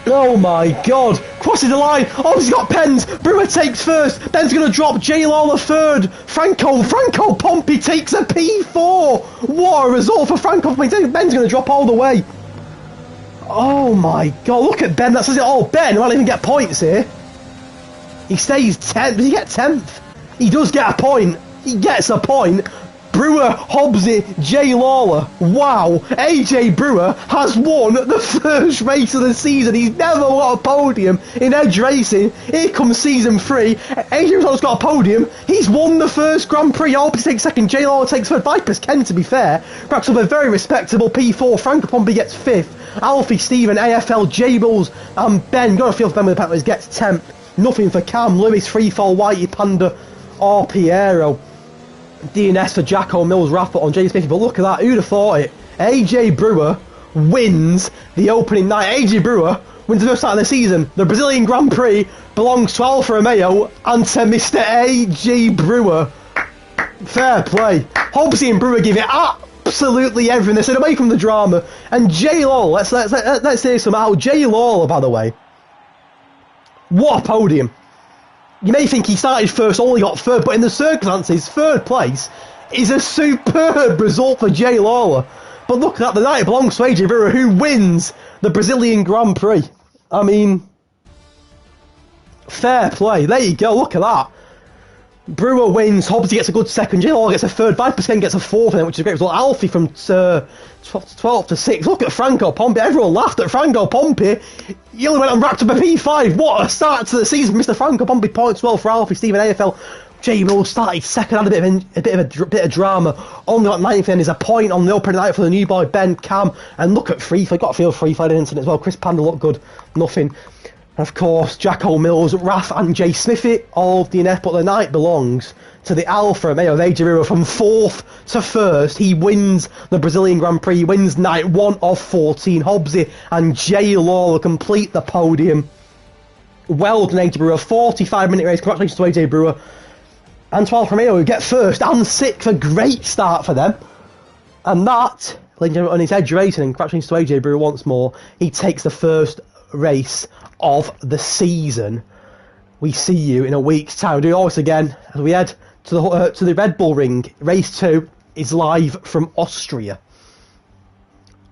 Oh my god, crosses the line, Hobbsy's got pens, Brewer takes first, Ben's going to drop, Jay Lawler third, Franco Pompey takes a P4, what a result for Franco Pompey, Ben's going to drop all the way. Oh my god, look at Ben, that says it all. Ben won't even get points here. He stays 10th, does he get 10th? He does get a point, he gets a point. Brewer, Hobbsy, Jay Lawler. Wow, AJ Brewer has won the first race of the season. He's never got a podium in Hedge racing. Here comes season 3. AJ Brewer's got a podium. He's won the first Grand Prix. Hobbsy takes second. Jay Lawler takes third. Vipers Ken, to be fair, racks up a very respectable P4. Franco Pompey gets 5th. Alfie, Stephen, AFL, J Bulls, and Ben. Got a feel for Ben with the Panthers. Gets 10th. Nothing for Cam, Lewis, Freefall, Whitey, Panda, or Piero. DNS for Jacko Mills, Rafford on Jay Smith, but look at that, who'd have thought it? AJ Brewer wins the opening night. AJ Brewer wins the first start of the season. The Brazilian Grand Prix belongs to Alfa Romeo and to Mr. AJ Brewer. Fair play. Hobbsy and Brewer give it absolutely everything. They said away from the drama. And Jay Lawler, let's say some out. Jay Lawler, by the way, what a podium. You may think he started first, only got third, but in the circumstances, third place is a superb result for Jay Lawler. But look at that, the night belongs to AJ Brewer, who wins the Brazilian Grand Prix. I mean, fair play. There you go, look at that. Brewer wins, Hobbsy gets a good second, Jay Lawler gets a third, 5% gets a fourth, which is a great result. Alfie from 12th to 6th. Look at Franco Pompey. Everyone laughed at Franco Pompey. He only went and racked up a P5. What a start to the season, Mr. Franco Pompey. Points well for Alfie, Stephen, AFL. J Mills started second, had a bit of drama. Only got 9th, and there's a point on the opening night for the new boy Ben Cam. And look at Freefly, got a feel for Freefly incident as well. Chris Panda looked good, nothing. And of course, Jacko Mills, Raff and Jay Smithy, all of DNF, but the night belongs to the Alfa Romeo of AJ Brewer from 4th to 1st. He wins the Brazilian Grand Prix, he wins night 1 of 14. Hobbsy and Jay Lawler complete the podium. Well done, AJ Brewer. 45-minute race. Congratulations to AJ Brewer and to Alfa Romeo, who get 1st and 6th. A great start for them. And that, ladies and gentlemen, on his Hedge racing, and congratulations to AJ Brewer once more. He takes the first race of the season. We see you in a week's time. We'll do all this again as we head to the Red Bull Ring. Race 2 is live from Austria.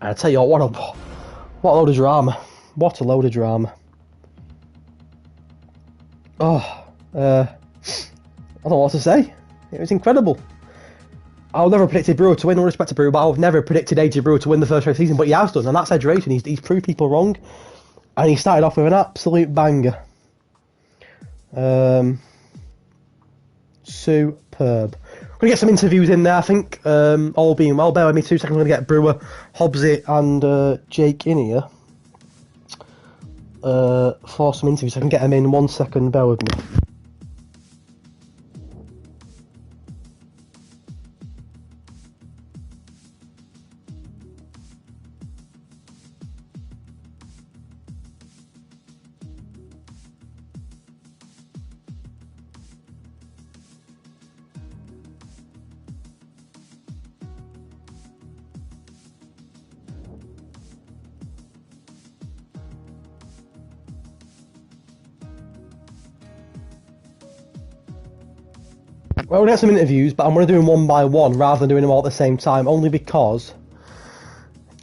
And I tell you what a load of drama. What a load of drama. Oh, I don't know what to say. It was incredible. I'll never predicted Brewer to win, no respect to Brewer, but I've never predicted AJ Brewer to win the first race of the season, but he has done, and that's Hedge racing. He's proved people wrong. And he started off with an absolute banger. Superb. We're going to get some interviews in there, I think. All being well. Bear with me 2 seconds. I'm going to get Brewer, Hobbsy and Jake in here. For some interviews. I can get them in 1 second. Bear with me. Well, we're going to get some interviews, but I'm going to do them one by one rather than doing them all at the same time, only because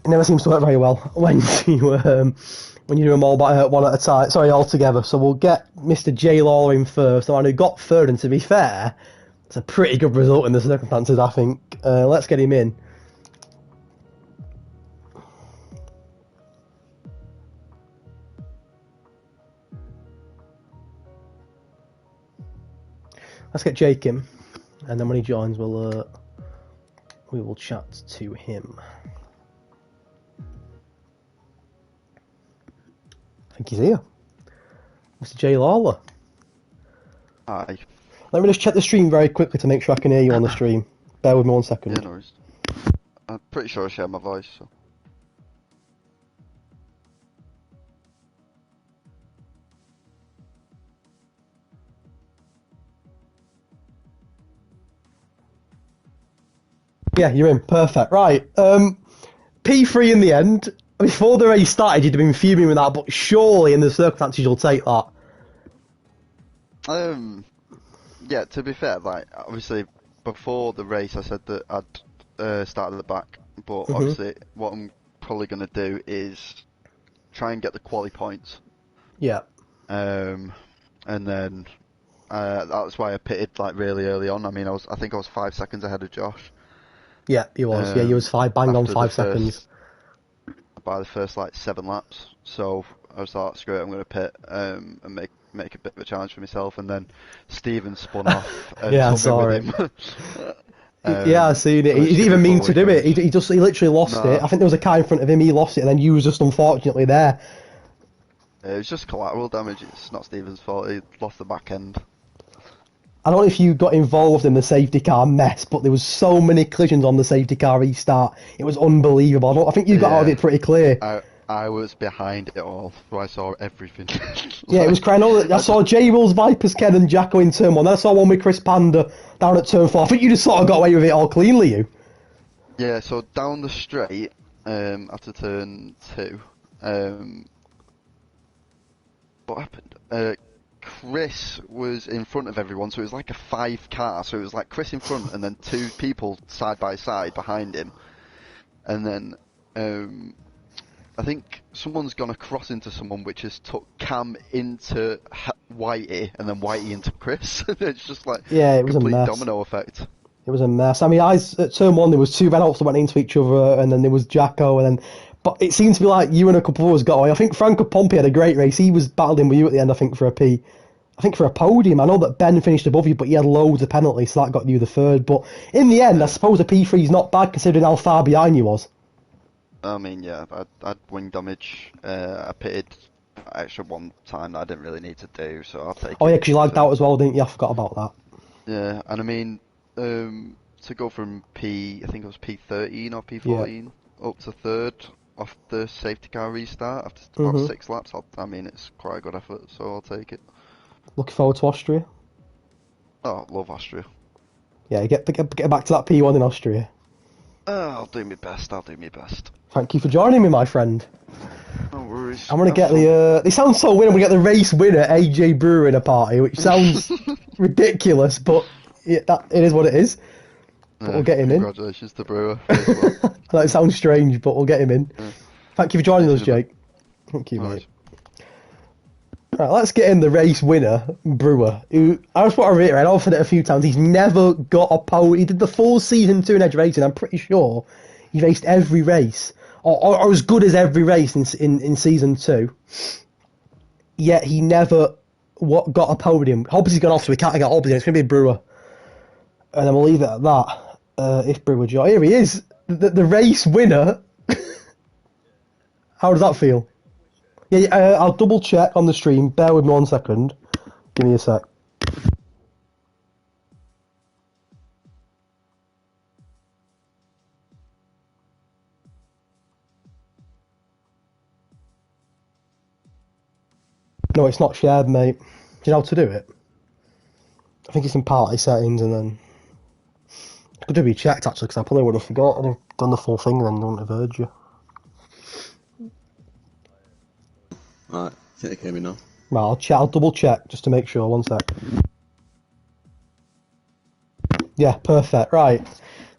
it never seems to work very well when you do them all by one at a time. Sorry, all together. So we'll get Mr. Jay Lawler in first, the one who got third, and to be fair, it's a pretty good result in the circumstances, I think. Let's get him in. Let's get Jake in, and then when he joins, we will chat to him. think he's here. Mr. J. Lawler. Hi. Let me just check the stream very quickly to make sure I can hear you on the stream. Bear with me 1 second. Yeah, no worries. I'm pretty sure I share my voice, so. Yeah, you're in. Perfect. Right. P3 in the end. Before the race started, you'd have been fuming with that, but surely in the circumstances you'll take that. Yeah, to be fair, like, obviously, before the race I said that I'd start at the back, but obviously what I'm probably going to do is try and get the quali points. Yeah. And then that's why I pitted, like, really early on. I mean, I think I was 5 seconds ahead of Josh. Yeah, he was. Yeah, he was bang on 5 seconds. By the first, like, 7 laps. So I was like, screw it, I'm going to pit and make a bit of a challenge for myself. And then Steven spun off and Yeah, I took saw me with him. Yeah, I seen it. He didn't even mean to do it. He literally lost it. I think there was a car in front of him. He lost it, and then you was just unfortunately there. It was just collateral damage. It's not Steven's fault. He lost the back end. I don't know if you got involved in the safety car mess, but there was so many collisions on the safety car restart. It was unbelievable. I think you got out of it pretty clear. I was behind it all, so I saw everything. Yeah, it was crying. I saw J-Wills, Vipers, Ken and Jacko in turn 1. Then I saw one with Chris Panda down at turn 4. I think you just sort of got away with it all cleanly, you. Yeah, so down the straight, after turn 2, what happened? Chris was in front of everyone, so it was like a 5 car. So it was like Chris in front and then 2 people side by side behind him. And then I think someone's gone across into someone, which has took Cam into Whitey and then Whitey into Chris. It's just like it was complete a mess. domino effect. It was a mess. I mean, at turn 1 there was 2 Renaults that went into each other, and then there was Jacko, and then. But it seemed to be like you and a couple of us got away. I think Franco Pompey had a great race. He was battling with you at the end, I think, for a podium. I know that Ben finished above you, but he had loads of penalties, so that got you the 3rd. But in the end, I suppose a P3 is not bad considering how far behind you was. I mean, yeah, I'd wing damage. I pitted extra 1 time that I didn't really need to do, so I'll take it. Oh yeah, because you lagged out as well, didn't you? I forgot about that. Yeah, and I mean, to go from I think it was P13 or P14 up to 3rd off the safety car restart after about 6 laps, I mean, it's quite a good effort, so I'll take it. Looking forward to Austria. Oh, love Austria. Yeah, get back to that P1 in Austria. I'll do my best. Thank you for joining me, my friend. No worries. I'm gonna get they sound so weird. I'm gonna get the race winner, AJ Brewer, in a party, which sounds ridiculous, but it is what it is. But we'll get him in. Congratulations to Brewer. That sounds strange, but we'll get him in. Yeah. Thank you for joining us, Jake. Thank you, mate. Right, let's get in the race winner, Brewer, who, I just want to reiterate, I've said it a few times, he's never got a pole. He did the full season 2 in Hedge racing, I'm pretty sure he raced every race, or as good as every race in season 2, yet he never got a podium. Hobbs has gone off, so we can't get Hobbs in, it's going to be Brewer. And then we'll leave it at that. If Brewer joins, here he is, the race winner. How does that feel? Yeah, I'll double check on the stream. Bear with me 1 second. Give me a sec. No, it's not shared, mate. Do you know how to do it? I think it's in party settings, and then it could be checked actually, because I probably would have forgot. I'd have done the full thing, and then I wouldn't have heard you. Right, I think they came in now. Right, I'll double check just to make sure. 1 sec. Yeah, perfect. Right.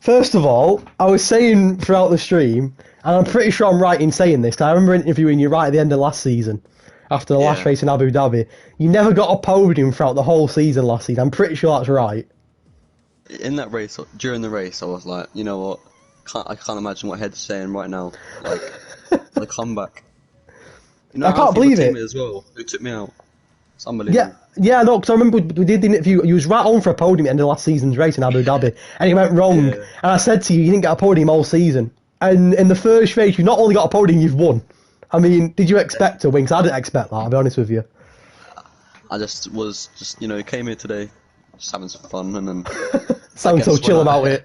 First of all, I was saying throughout the stream, and I'm pretty sure I'm right in saying this, because I remember interviewing you right at the end of last season, after the last race in Abu Dhabi. You never got a podium throughout the whole season last season. I'm pretty sure that's right. In that race, during the race, I was like, you know what? I can't imagine what Hedge is saying right now. Like, the comeback. You know, I can't believe it. As well, who took me out? It's unbelievable. Yeah, no, because I remember we did the interview. You was right on for a podium at the end of last season's race in Abu Dhabi, and it went wrong. And I said to you, you didn't get a podium all season. And in the first race, you not only got a podium, you've won. I mean, did you expect to win? 'Cause I didn't expect that, I'll be honest with you. I just was came here today, just having some fun, and then Sounds so guess chill when I- about it.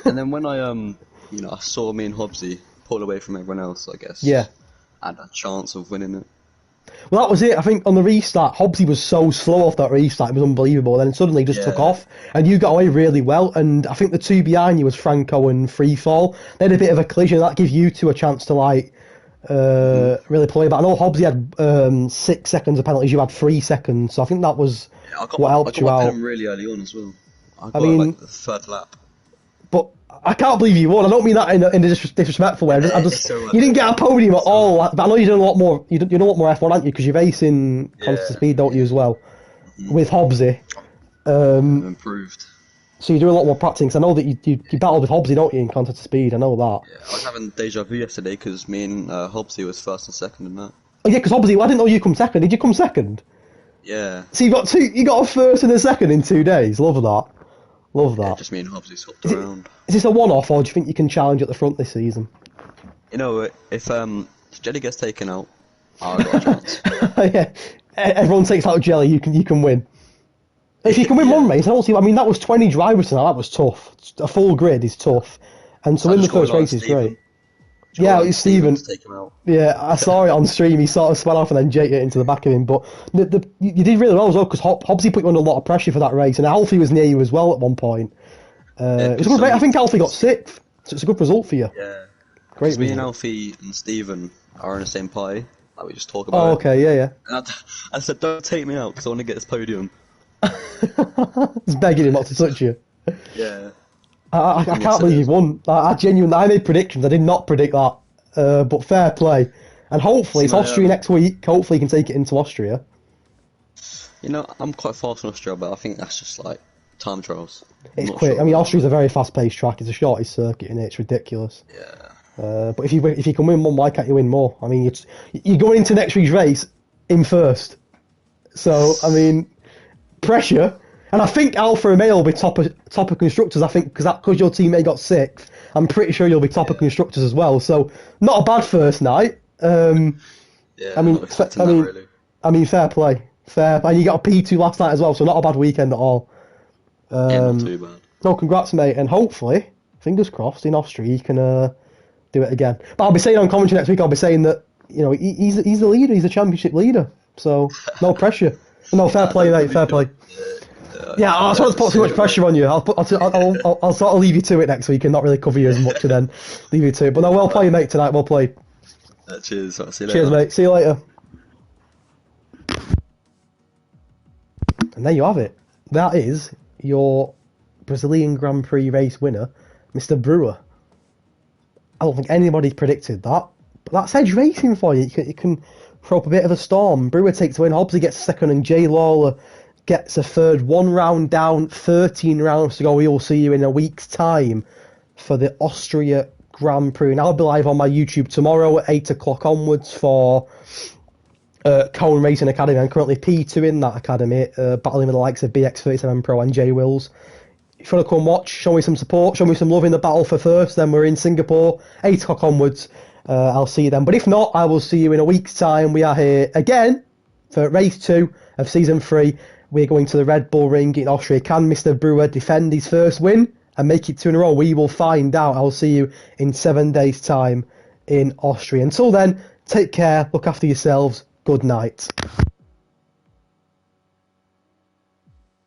and then when I I saw me and Hobbsy pull away from everyone else, I guess. Yeah. I had a chance of winning it. Well, that was it. I think on the restart, Hobbsy was so slow off that restart, it was unbelievable. Then suddenly just took Yeah. off, and you got away really well. And I think the two behind you was Franco and Freefall. They had a bit of a collision. That gives you two a chance to really play. But I know Hobbsy had 6 seconds of penalties. You had 3 seconds, so I think that was Yeah, I got what my, helped I got you my out. pen really early on as well. I got mean- like the third lap. But I can't believe you won. I don't mean that in a disrespectful way. I just So, you didn't get a podium at all. But I know you've done a lot more. You know a lot more F1, aren't you? Because you're racing constant speed, don't you, as well, with Hobbsy. Improved. So you do a lot more practicing. 'Cause I know that you battled with Hobbsy, don't you, in contest speed? I know that. Yeah, I was having deja vu yesterday because me and Hobbsy was first and second in that. Oh yeah, because Hobbsy, I didn't know you come second. Did you come second? Yeah. So you got a first and a second in 2 days. Love that. Love Yeah, that. just me and Hobbsy swapped around. Is this a one-off, or do you think you can challenge at the front this season? You know, if Jelly gets taken out, I got a chance. Yeah, everyone takes out Jelly. You can win. If you can win one race, I don't see. I mean, that was 20 drivers tonight. That was tough. A full grid is tough, and to win the first race is great. Yeah, it's Steven. Take him out. Yeah, I saw it on stream. He sort of spun off and then jaited it into the back of him. But you did really well as well, because Hobbsy put you under a lot of pressure for that race, and Alfie was near you as well at one point. It was a good race. I think Alfie got 6th, so it's a good result for you. Yeah. Great Because me result. and Alfie and Steven are in the same party. Like, we just talk about Oh, it. okay, yeah. And I said, don't take me out because I want to get this podium. Just begging him not to touch you. Yeah. I can't believe you won. I genuinely, I made predictions. I did not predict that, but fair play. And hopefully, it's See, my, Austria next week. Hopefully, you can take it into Austria. You know, I'm quite fast in Austria, but I think that's just like time trials. I'm It's not quick. sure I mean, about Austria's a very fast-paced track. It's the shortest circuit, and it's ridiculous. that. Yeah. But if you can win one, why can't you win more? I mean, you're going into next week's race in first. So I mean, pressure. And I think Alfa Romeo will be top of constructors. I think because your teammate got 6th, I'm pretty sure you'll be top of constructors as well. So not a bad first night. Yeah. I mean, not expecting that, really. I mean, fair play, fair. And you got a P2 last night as well, so not a bad weekend at all. Yeah, not too bad. No, congrats, mate, and hopefully, fingers crossed, in Austria you can do it again. But I'll be saying on commentary next week, I'll be saying that he's the leader, he's the championship leader, so no pressure. No, fair play, mate, fair play. Yeah, I just want to put too much pressure on you. I'll sort of leave you to it next week and not really cover you as much, and then leave you to it. But no, well played, mate, tonight. Well played. Cheers. I'll see you later. Cheers, mate. See you later. And there you have it. That is your Brazilian Grand Prix race winner, Mr. Brewer. I don't think anybody predicted that, but that's Hedge Racing for you. You can throw up a bit of a storm. Brewer takes a win. Hobbsy gets a second, and Jay Lawler gets a third. 1 round down, 13 rounds to go. We will see you in a week's time for the Austria Grand Prix. And I'll be live on my YouTube tomorrow at 8 o'clock onwards for Cone Racing Academy. I'm currently P2 in that academy, battling with the likes of BX37 Pro and J Wills. If you want to come watch, show me some support, show me some love in the battle for first, then we're in Singapore, 8 o'clock onwards. I'll see you then. But if not, I will see you in a week's time. We are here again for race 2 of season 3. We're going to the Red Bull Ring in Austria. Can Mr. Brewer defend his first win and make it 2 in a row? We will find out. I'll see you in 7 days' time in Austria. Until then, take care, look after yourselves. Good night.